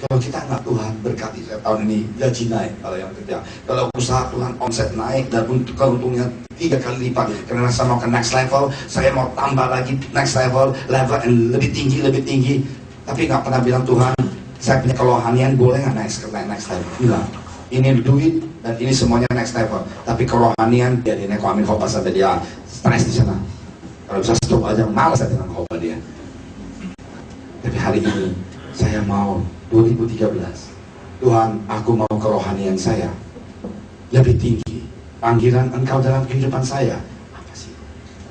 Kalau kita nggak, Tuhan berkati saya tahun ini, gaji naik kalau yang kerja. Kalau usaha Tuhan omset naik dan untuk keuntungannya 3 kali lipat. Karena saya mau ke next level, saya mau tambah lagi next level and lebih tinggi. Tapi nggak pernah bilang, Tuhan, saya punya kerohanian, boleh nggak next level? Enggak. Ini duit dan ini semuanya next level. Tapi kerohanian dia di neko amin khotbah sampai dia stres di sana. Kalau bisa stop aja, malas saya dengan khotbah dia. Tapi hari ini saya mau 2013. Tuhan, aku mau kerohanian saya lebih tinggi. Panggilan Engkau dalam kehidupan saya apa sih?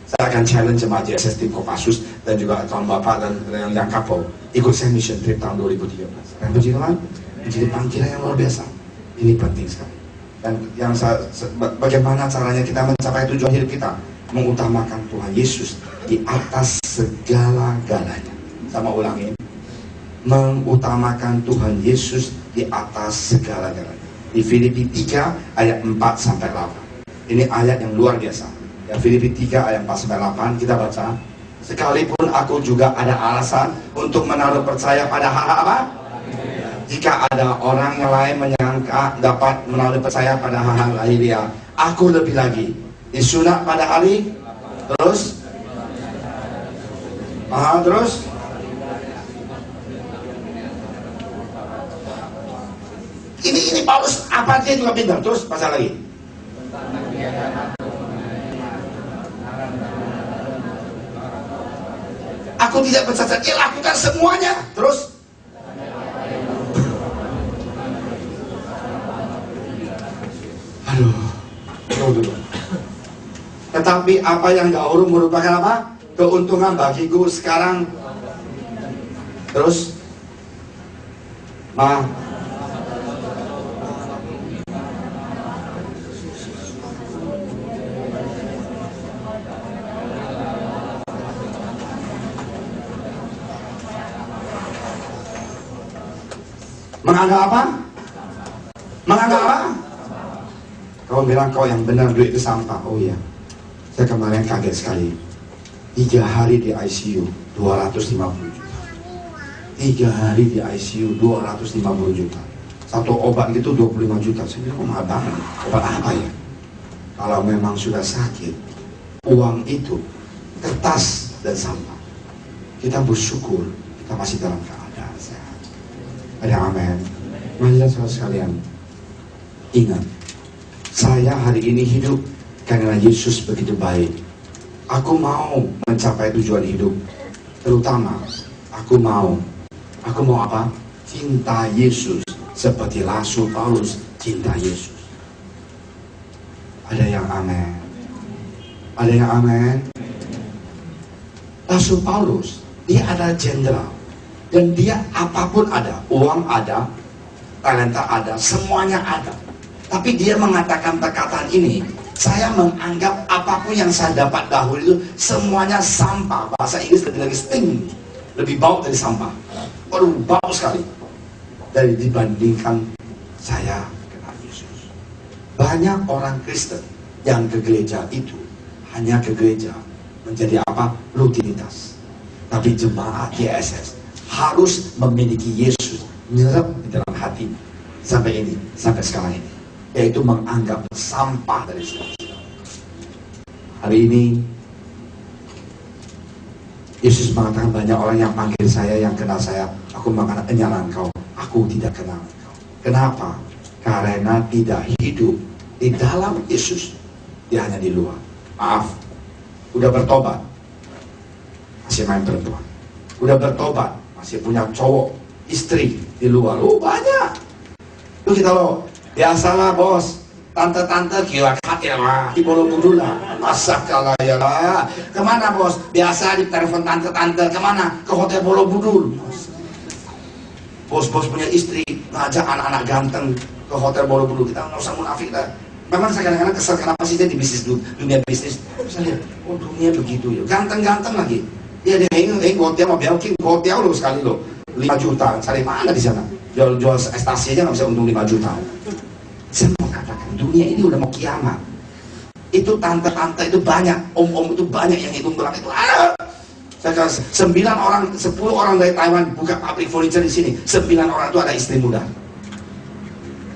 Saya akan challenge jemaat JSS tim Kopassus dan juga kawan Bapak dan yang kapol ikut saya mission trip tahun 2013. Dan puji Tuhan, menjadi panggilan yang luar biasa. Ini penting sekali. Dan yang bagaimana caranya kita mencapai tujuan hidup kita? Mengutamakan Tuhan Yesus di atas segala-galanya. Sama ulangin, mengutamakan Tuhan Yesus di atas segala-galanya. Di Filipi 3 ayat 4-8. Ini ayat yang luar biasa. Ya, Filipi 3 ayat 4-8 kita baca. Sekalipun aku juga ada alasan untuk menaruh percaya pada hal apa? Jika ada orang yang lain menyangka dapat menaruh percaya pada hal-hal lahiriah, aku lebih lagi disunat pada hari terus ini Paulus apa dia juga pintar. Terus baca lagi. Aku tidak bercacat, dia lakukan semuanya. Terus dulu. Tetapi apa yang dahulu merupakan apa? Keuntungan bagiku sekarang. Terus menganggap apa? Menganggap apa? Kau bilang kau yang benar, duit itu sampah. Oh iya, saya kemarin kaget sekali. 3 hari di ICU 250 juta. 3 hari di ICU 250 juta. Satu obat gitu 25 juta. Saya bilang, kok mahal banget? Obat apa ya? Kalau memang sudah sakit, uang itu kertas dan sampah. Kita bersyukur kita masih dalam keadaan sehat. Ada amin. Mari saudara sekalian, ingat, saya hari ini hidup Karena Yesus begitu baik. Aku mau mencapai tujuan hidup. Terutama, aku mau apa? Cinta Yesus. Seperti Rasul Paulus cinta Yesus. Ada yang amin? Ada yang amin? Rasul Paulus, dia adalah jenderal. Dan dia apapun ada. Uang ada, talenta ada, semuanya ada. Tapi dia mengatakan perkataan ini, saya menganggap apapun yang saya dapat dahulu itu semuanya sampah. Bahasa Inggris lebih lagi stink, lebih bau dari sampah. Waduh, bau sekali. Dari dibandingkan saya kenal Yesus. Banyak orang Kristen yang ke gereja itu hanya ke gereja menjadi apa? Rutinitas. Tapi jemaat YSS harus memiliki Yesus nyerap di dalam hati sampai sekarang ini, yaitu menganggap sampah dari segala sesuatu. Hari ini Yesus mengatakan banyak orang yang panggil saya, yang kenal saya, aku mengatakan enyala engkau, aku tidak kenal engkau. Kenapa? Karena tidak hidup di dalam Yesus, dia hanya di luar. Maaf, udah bertobat masih main perempuan, udah bertobat masih punya cowok istri di luar. Banyak lu kita lo biasalah bos, tante-tante kira kaya lah di Borobudur lah, masa kalah ya lah. Kemana bos? Biasa di telepon tante-tante. Kemana? Ke hotel Borobudur. Bos-bos punya istri ngajak anak-anak ganteng ke hotel Borobudur. Kita nggak usah munafik lah. Memang saya kadang-kadang kesel, kenapa sih dia di bisnis dunia bisnis? Saya lihat, oh dunia begitu ya, ganteng-ganteng lagi. Ya dia hotel mau belkin hotel lo sekali lo 5 juta, cari mana di sana? Jual ekstasi aja nggak bisa untung 5 juta. Saya mau katakan dunia ini udah mau kiamat. Itu tante-tante itu banyak, om-om itu banyak yang hitung gelang itu. Saya 9 orang, 10 orang dari Taiwan buka pabrik furniture di sini. 9 orang itu ada istri muda.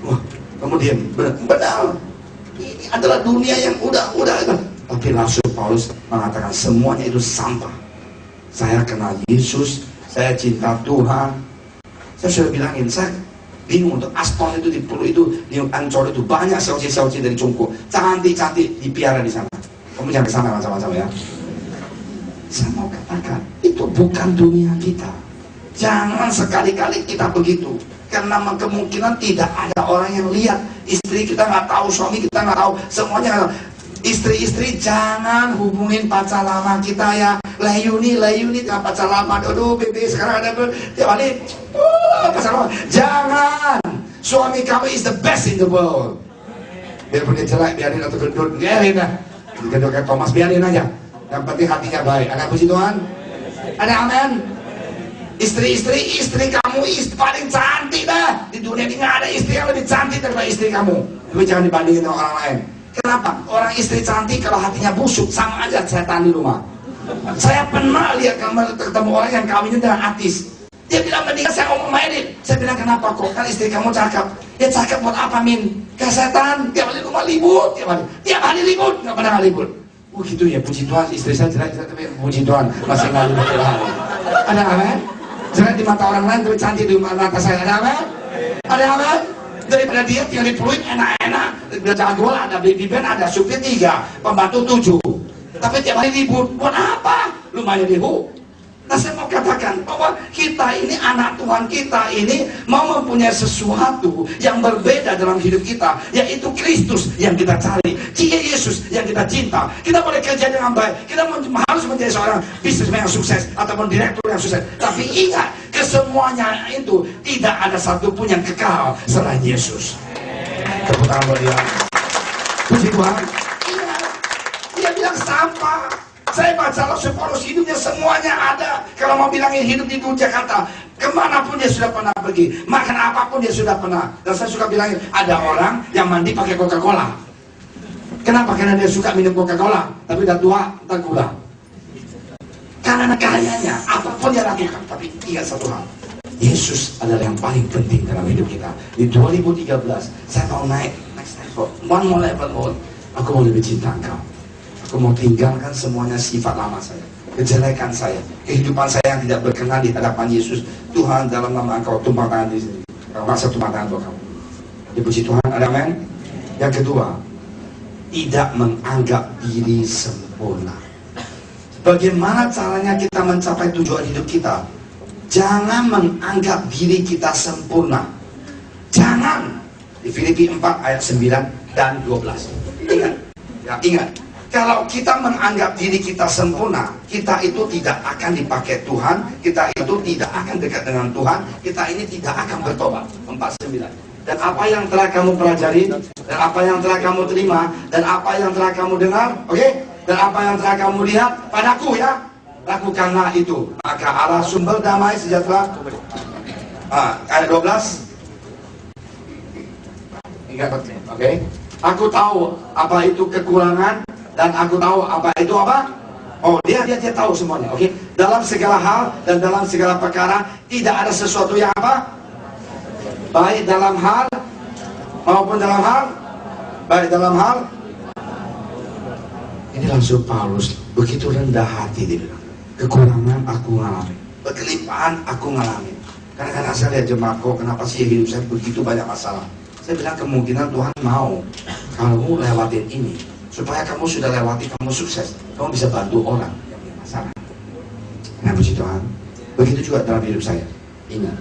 Wah, kemudian benar. Ini adalah dunia yang udah. Tapi Rasul Paulus mengatakan semuanya itu sampah. Saya kenal Yesus, saya cinta Tuhan. Saya sudah bilangin, saya bingung untuk Aston itu di Pulau itu, di Ancol itu banyak sauci-sauci dari Cungku, cantik-cantik dipiara di sana. Kamu jangan ke sana macam-macam ya. Saya mau katakan, itu bukan dunia kita. Jangan sekali-kali kita begitu. Karena kemungkinan tidak ada orang yang lihat. Istri kita nggak tahu, suami kita nggak tahu, semuanya nggak tahu. Istri-istri jangan hubungin pacar lama kita ya. Layuni dengan pacar lama. Aduh bebe sekarang ada tiap hari pacar lama. Jangan. Suami kamu is the best in the world. Biarpun dia jelek, biarin atau gendut, biarin lah. Gendut kayak Thomas, biarin aja. Yang penting hatinya baik. Ada puji Tuhan? Ada amin? Istri kamu paling cantik dah. Di dunia ini nggak ada istri yang lebih cantik daripada istri kamu. Tapi jangan dibandingin dengan orang lain. Kenapa? Orang istri cantik kalau hatinya busuk sama aja setan di rumah. Saya pernah lihat ketemu orang yang kawinnya dengan artis. Dia bilang mendingan saya ngomong mainin. Saya bilang kenapa kok? Kan istri kamu cakep. Dia cakep buat apa min? Kayak setan. Tiap hari rumah libur. Tiap hari libur. Nggak pernah libur. Oh gitu ya, puji Tuhan. Istri saya jelek tapi puji Tuhan masih nggak libur tiap hari. Ada amin? Jelek di mata orang lain tapi cantik di mata saya. Ada amin? Ada amin? Daripada dia tinggal di Pluit enak-enak, ada jagoan, ada baby band, ada supir 3, pembantu 7. Tapi tiap hari libur, buat apa? Lumayan dihu. Nah saya mau katakan bahwa kita ini anak Tuhan, kita ini mau mempunyai sesuatu yang berbeda dalam hidup kita, yaitu Kristus yang kita cari, Dia Yesus yang kita cinta. Kita boleh kerja dengan baik, kita harus menjadi seorang bisnismen yang sukses ataupun direktur yang sukses. Tapi ingat, kesemuanya itu tidak ada satupun yang kekal selain Yesus. Tepuk tangan buat dia. Puji Tuhan. Dia bilang sampah. Saya baca Rasul Paulus, hidupnya semuanya ada. Kalau mau bilangin hidup di Jakarta, kemanapun dia sudah pernah pergi, makan apapun dia sudah pernah. Dan saya suka bilangin, ada orang yang mandi pakai Coca-Cola. Kenapa? Karena dia suka minum Coca-Cola, tapi udah tua, tak gula. Karena kayanya, apapun dia lakukan. Tapi ingat satu hal, Yesus adalah yang paling penting dalam hidup kita. Di 2013, saya mau naik next level, one more level more. Aku mau lebih cinta engkau. Aku mau tinggalkan semuanya sifat lama saya, kejelekan saya, kehidupan saya yang tidak berkenan di hadapan Yesus. Tuhan, dalam nama engkau, tumpang tangan di sini. Kalau rasa tumpang tangan buat kamu. Dipuji Tuhan, ada amin. Yang kedua, tidak menganggap diri sempurna. Bagaimana caranya kita mencapai tujuan hidup kita? Jangan menganggap diri kita sempurna. Jangan. Di Filipi 4 ayat 9 dan 12. Ingat, ya, ingat. Kalau kita menganggap diri kita sempurna, kita itu tidak akan dipakai Tuhan, kita itu tidak akan dekat dengan Tuhan, kita ini tidak akan bertobat. 49. Dan apa yang telah kamu pelajari, dan apa yang telah kamu terima, dan apa yang telah kamu dengar, oke? Dan apa yang telah kamu lihat padaku, ya, lakukanlah itu. Maka Allah sumber damai sejahtera. Ayat 12. Ingat, oke? Aku tahu apa itu kekurangan, dan aku tahu apa itu apa. Oh, dia tahu semuanya, oke? Dalam segala hal dan dalam segala perkara tidak ada sesuatu yang apa? Baik dalam hal maupun dalam hal, baik dalam hal. Ini langsung Paulus begitu rendah hati, dia bilang, kekurangan aku ngalami, kekelimpahan aku ngalami. Kadang-kadang saya lihat jemaatku, kenapa sih hidup saya begitu banyak masalah? Saya bilang kemungkinan Tuhan mau kamu lewatin ini supaya kamu sudah lewati, kamu sukses, kamu bisa bantu orang yang punya masalah. Nah, puji Tuhan. Begitu juga dalam hidup saya. Ingat,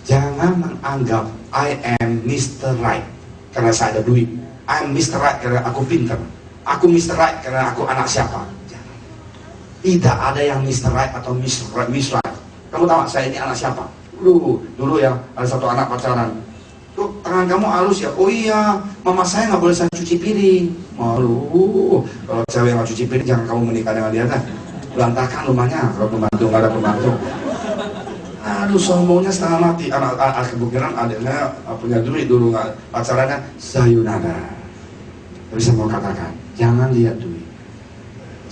jangan menganggap I am Mr. Right karena saya ada duit. I am Mr. Right karena aku pintar. Aku Mr. Right karena aku anak siapa. Jangan. Tidak ada yang Mr. Right atau Miss Right. Kamu tahu saya ini anak siapa? Dulu ya, ada satu anak pacaran. Tuh, tangan kamu halus ya? Oh iya, mama saya nggak boleh saya cuci piring. Malu. Kalau cewek nggak cuci piring, jangan kamu menikah dengan dia. Kan? Berantakan rumahnya kalau pembantu, nggak ada pembantu. Aduh, sombongnya setengah mati. Anak kebukiran adiknya punya duit dulu, nggak pacarannya sayonara. Tapi saya mau katakan, jangan lihat duit.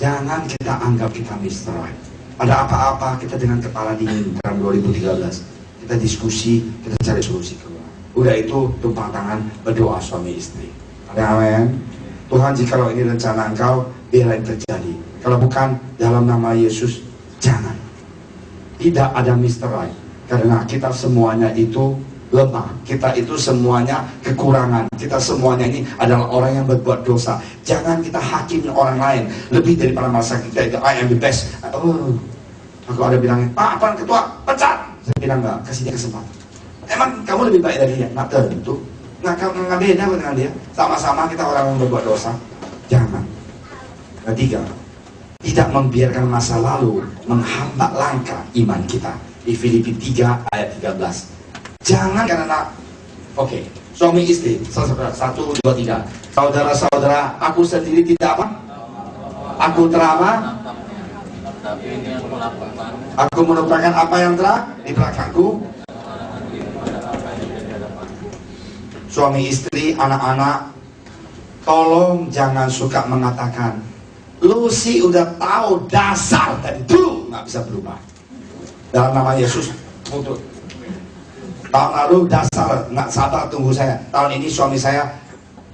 Jangan kita anggap kita Mr. Right. Ada apa-apa kita dengan kepala dingin dalam 2013. Kita diskusi, kita cari solusi keluar. Udah itu tumpang tangan berdoa suami istri. Ada amin. Tuhan, jikalau ini rencana Engkau, biarlah yang terjadi. Kalau bukan, dalam nama Yesus, jangan. Tidak ada Mr. Right. Karena kita semuanya itu lemah. Kita itu semuanya kekurangan. Kita semuanya ini adalah orang yang berbuat dosa. Jangan kita hakim orang lain lebih daripada masa kita itu. I am the best. Oh, aku ada bilangin, Pak, apa ketua? Pecat. Saya bilang enggak, kasih dia kesempatan. Emang kamu lebih baik dari dia? Nggak tentu. Nggak beda dengan dia. Sama-sama kita orang yang berbuat dosa. Jangan. Ketiga, tidak membiarkan masa lalu menghambat langkah iman kita. Di Filipi 3 ayat 13. Jangan karena oke, suami istri, 1, 2, 3. Saudara-saudara, aku sendiri tidak apa? Aku terama. Aku melupakan apa yang telah di belakangku. Suami istri, anak-anak, tolong jangan suka mengatakan, lu sih udah tahu dasar dari dulu nggak bisa berubah. Dalam nama Yesus, putus. Tahun lalu dasar nggak sabar tunggu saya. Tahun ini suami saya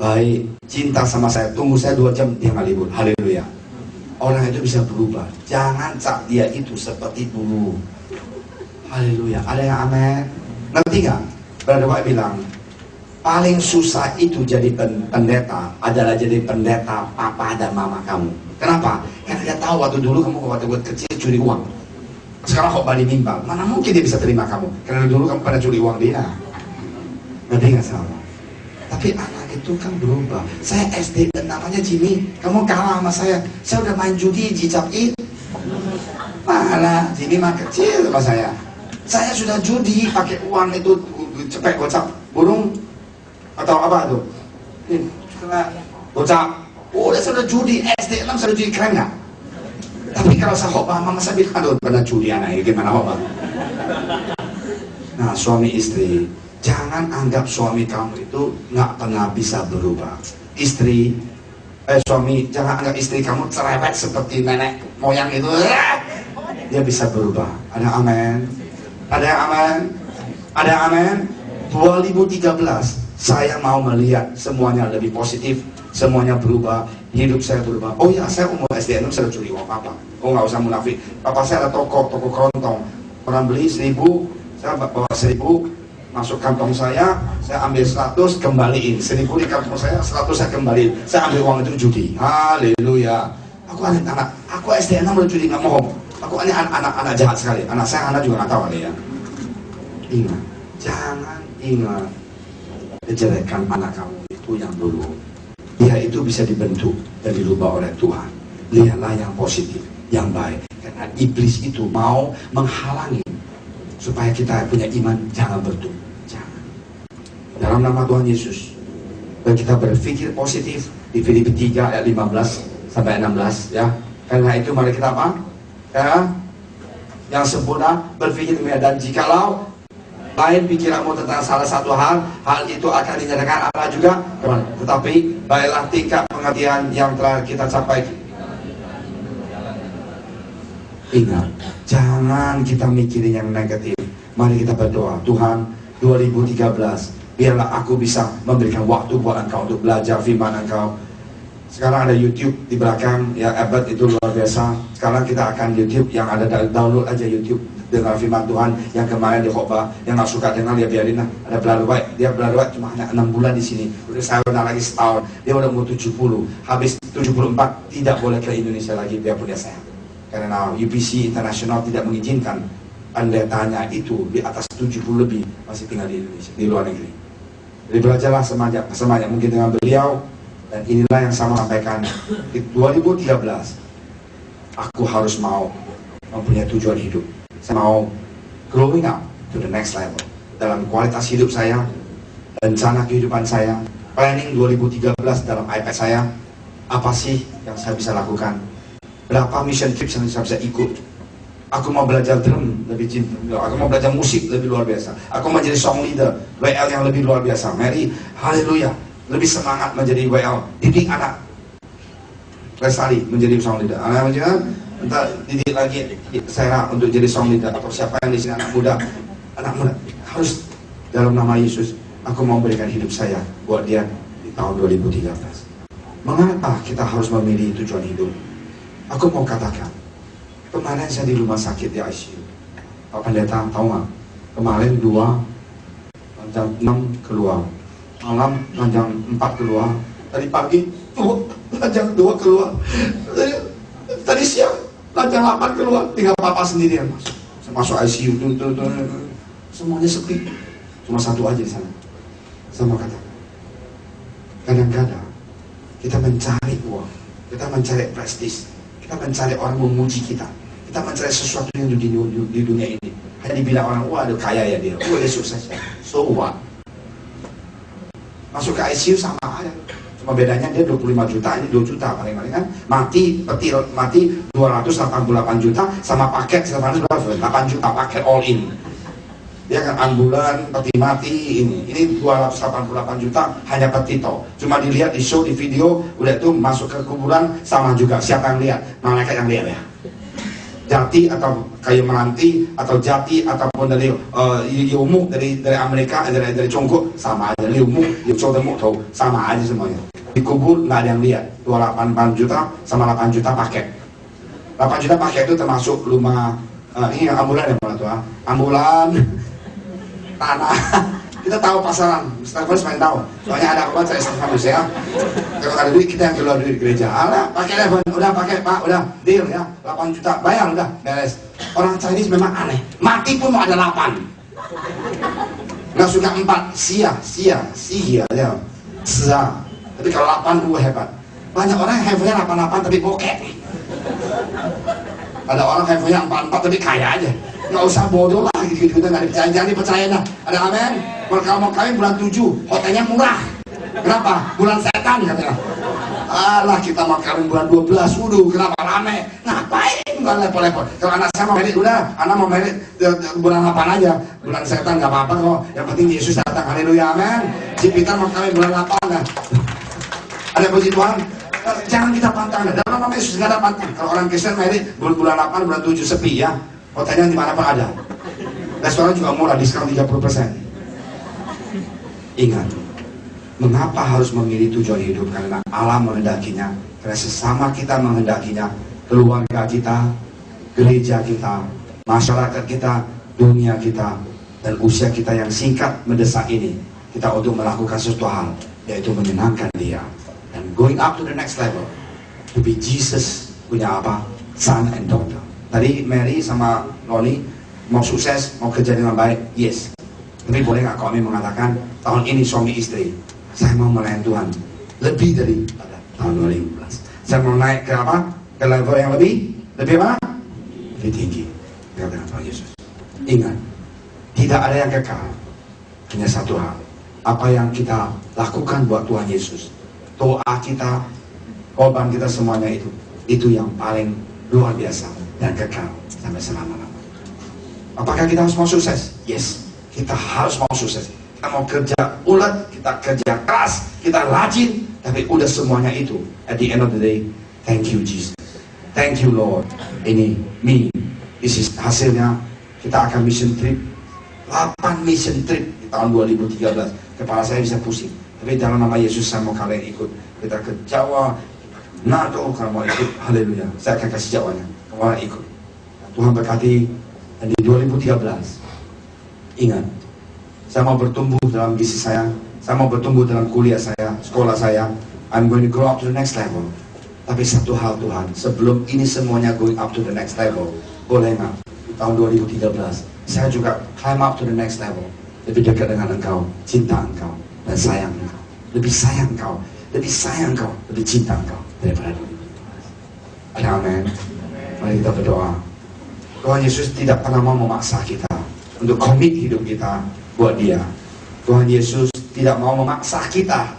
baik, cinta sama saya, tunggu saya 2 jam dia nggak libur. Haleluya. Orang itu bisa berubah. Jangan cap dia itu seperti dulu. Haleluya. Ada yang amin? Ngerti nggak? Brother White bilang, paling susah itu jadi pendeta adalah jadi pendeta papa dan mama kamu. Kenapa? Karena dia tahu waktu dulu kamu waktu kecil curi uang. Sekarang kok balik nimbang, mana mungkin dia bisa terima kamu? Karena dulu kamu pernah curi uang dia. Ngerti nggak salah? Tapi anak itu kan berubah. Saya SD dan namanya Jimmy, kamu kalah sama saya. Saya udah main judi, jicap it. Mana Jimmy mah kecil sama saya. Saya sudah judi pakai uang itu cepet gocap burung atau apa tuh? Ini gocap. Oh, dia sudah judi SD 6 sudah judi, keren nggak? Tapi kalau saya khotbah, mama saya bilang, aduh, pernah judi anaknya, gimana khotbah? Nah, suami istri, jangan anggap suami kamu itu nggak pernah bisa berubah. Istri, suami, jangan anggap istri kamu cerewet seperti nenek moyang itu. Dia bisa berubah. Ada amin? Ada yang amin? Ada yang amin? 2013, saya mau melihat semuanya lebih positif, semuanya berubah, hidup saya berubah. Oh ya, saya umur SD 6 saya curi uang papa. Oh, nggak usah munafik. Papa saya ada toko kerontong. Orang beli 1.000, saya bawa 1.000, masuk kantong saya ambil 100, kembaliin 1000 di kantong saya, 100 saya kembaliin, saya ambil uang itu judi. Haleluya. Aku anak, aku SD 6 udah judi, nggak mau. Aku ini anak jahat sekali. Anak saya juga nggak tahu kali ya. Ingat, jangan ingat kejelekan anak kamu itu yang dulu. Dia itu bisa dibentuk dan dirubah oleh Tuhan. Lihatlah yang positif, yang baik. Karena iblis itu mau menghalangi supaya kita punya iman. Jangan bertumbuh, jangan. Dalam nama Tuhan Yesus, dan kita berpikir positif di Filipi 3 ayat 15 sampai 16 ya. Karena itu mari kita apa? Ya, yang sempurna berpikir demikian, dan jikalau lain pikiranmu tentang salah satu hal itu akan dinyatakan Allah juga. Tetapi baiklah tingkat pengertian yang telah kita capai. Ingat, jangan kita mikirin yang negatif. Mari kita berdoa, Tuhan 2013 biarlah aku bisa memberikan waktu buat Engkau untuk belajar firman Engkau. Sekarang ada YouTube di belakang ya, Abad itu luar biasa. Sekarang kita akan YouTube yang ada, download aja YouTube dengar firman Tuhan. Yang kemarin di khotbah, yang nggak suka dengar dia biarin lah. Ada Belarwait, dia Belarwait cuma hanya 6 bulan di sini. Udah saya udah lagi setahun, dia udah mau 70. Habis 74 tidak boleh ke Indonesia lagi, biarpun dia sehat. Karena UPC Internasional tidak mengizinkan pendetanya itu di atas 70 lebih masih tinggal di Indonesia, di luar negeri. Jadi belajarlah semangat mungkin dengan beliau. Dan inilah yang saya sampaikan di 2013. Aku harus mau mempunyai tujuan hidup. Saya mau growing up to the next level dalam kualitas hidup saya, rencana kehidupan saya, planning 2013 dalam iPad saya. Apa sih yang saya bisa lakukan? Berapa mission trips yang saya bisa ikut? Aku mau belajar drum lebih cinta, aku mau belajar musik lebih luar biasa. Aku mau jadi song leader WL yang lebih luar biasa. Mary, haleluya, lebih semangat menjadi WL. Didik anak Lestari menjadi song leader. Anak menjadi entah didik lagi Sarah untuk jadi song leader, atau siapa yang di sini anak muda harus dalam nama Yesus. Aku mau berikan hidup saya buat dia di tahun 2013. Mengapa kita harus memilih tujuan hidup? Aku mau katakan, kemarin saya di rumah sakit di ICU. Pak Pendeta tahu nggak? Kemarin 2 jam 6 keluar, malam jam 4 keluar, tadi pagi jam 2 keluar, tadi siang jam 8 keluar, tinggal papa sendirian masuk ICU. Semuanya sepi, cuma satu aja di sana. Saya mau katakan, kadang-kadang kita mencari uang, kita mencari prestis, kita mencari orang memuji kita, kita mencari sesuatu yang di dunia ini. Hanya dibilang orang, wah dia kaya ya dia, wah dia sukses ya. So what? Masuk ke ICU sama aja, cuma bedanya dia 25 juta, ini 2 juta paling-paling kan. Mati 288 juta, sama paket 8 juta paket all in. Dia kan ambulan, peti mati, ini 288 juta hanya peti toh. Cuma dilihat di show, di video, udah itu masuk ke kuburan sama juga. Siapa yang lihat? Malaikat yang lihat ya. Jati atau kayu meranti atau jati ataupun dari Yomu dari Amerika, dari Congkok sama aja. Yomu, Yomu tahu sama aja semuanya. Di kubur nggak ada yang lihat. 288 juta sama 8 juta paket. 8 juta paket itu termasuk rumah ini ambulan ya Pak Tua. Ambulan, tanah. Kita tahu pasaran, Stefan paling tahu. Soalnya ada apa saya Stefan ya. Kalau ada duit kita yang keluar duit gereja. Alah, pakai Stefan, udah pakai Pak, udah deal ya. 8 juta bayar udah beres. Orang Chinese memang aneh. Mati pun mau ada 8. Nggak suka 4, sia ya. Tapi kalau 8 hebat. Banyak orang yang handphonenya 88 tapi bokeh. Ada orang handphonenya 44 tapi kaya aja. Nggak usah bodoh lah gitu-gitu, nggak dipercaya, jangan dipercaya dah. Ada amin? Kalau mau kawin bulan 7, hotelnya murah. Kenapa? Bulan setan katanya. Alah, kita mau kawin bulan 12, wuduh, kenapa rame? Ngapain? Bukan lepot-lepot. Kalau anak saya mau merit, udah, anak mau merit bulan 8 aja. Bulan setan nggak apa-apa kok. Yang penting Yesus datang. Haleluya, amin. Si Peter mau kawin bulan 8 kan. Ada puji Tuhan. Jangan kita pantang. Dalam nama Yesus nggak ada pantang. Kalau orang Kristen merit bulan 8, bulan 7 sepi ya. Hotelnya di mana pun ada. Restoran juga murah, diskon 30%. Ingat, mengapa harus memilih tujuan hidup? Karena Allah menghendakinya. Karena sesama kita menghendakinya. Keluarga kita, gereja kita, masyarakat kita, dunia kita, Dan usia kita yang singkat mendesak ini, kita untuk melakukan sesuatu hal, yaitu menyenangkan dia. Dan going up to the next level, to be Jesus punya apa? Son and daughter. Tadi Mary sama Loni mau sukses, mau kerja dengan baik, yes. Tapi boleh nggak kami mengatakan tahun ini suami istri, saya mau melayani Tuhan lebih dari pada tahun 2015. Saya mau naik ke apa? Ke level yang lebih apa? Lebih tinggi. Katakan Tuhan Yesus. Ingat, tidak ada yang kekal. Hanya satu hal. Apa yang kita lakukan buat Tuhan Yesus, doa kita, korban kita semuanya itu yang paling luar biasa dan kekal sampai selama-lamanya. Apakah kita harus mau sukses? Yes, kita harus mau sukses. Kita mau kerja ulet, kita kerja keras, kita rajin, tapi udah semuanya itu. At the end of the day, thank you Jesus, thank you Lord. Ini this is hasilnya. Kita akan mission trip, 8 mission trip di tahun 2013. Kepala saya bisa pusing, tapi dalam nama Yesus saya mau kalian ikut. Kita ke Jawa, Nado, kalau mau ikut, haleluya. Saya akan kasih Jawanya, kalian ikut. Tuhan berkati. Dan di 2013, ingat, saya mau bertumbuh dalam bisnis saya mau bertumbuh dalam kuliah saya, sekolah saya. I'm going to grow up to the next level. Tapi satu hal Tuhan, sebelum ini semuanya going up to the next level, boleh nggak? Di tahun 2013, saya juga climb up to the next level. Lebih dekat dengan Engkau, cinta Engkau, dan sayang Engkau. Lebih sayang Engkau, lebih sayang Engkau, lebih cinta Engkau daripada dulu. Ada amin? Mari kita berdoa. Tuhan Yesus tidak pernah mau memaksa kita untuk komit hidup kita buat dia. Tuhan Yesus tidak mau memaksa kita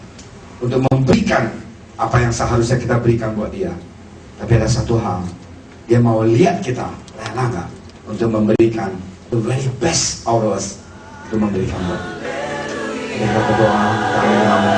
untuk memberikan apa yang seharusnya kita berikan buat dia. Tapi ada satu hal, dia mau lihat kita rela nggak untuk memberikan the very best out of us, untuk memberikan buat dia. Kita berdoa dalam nama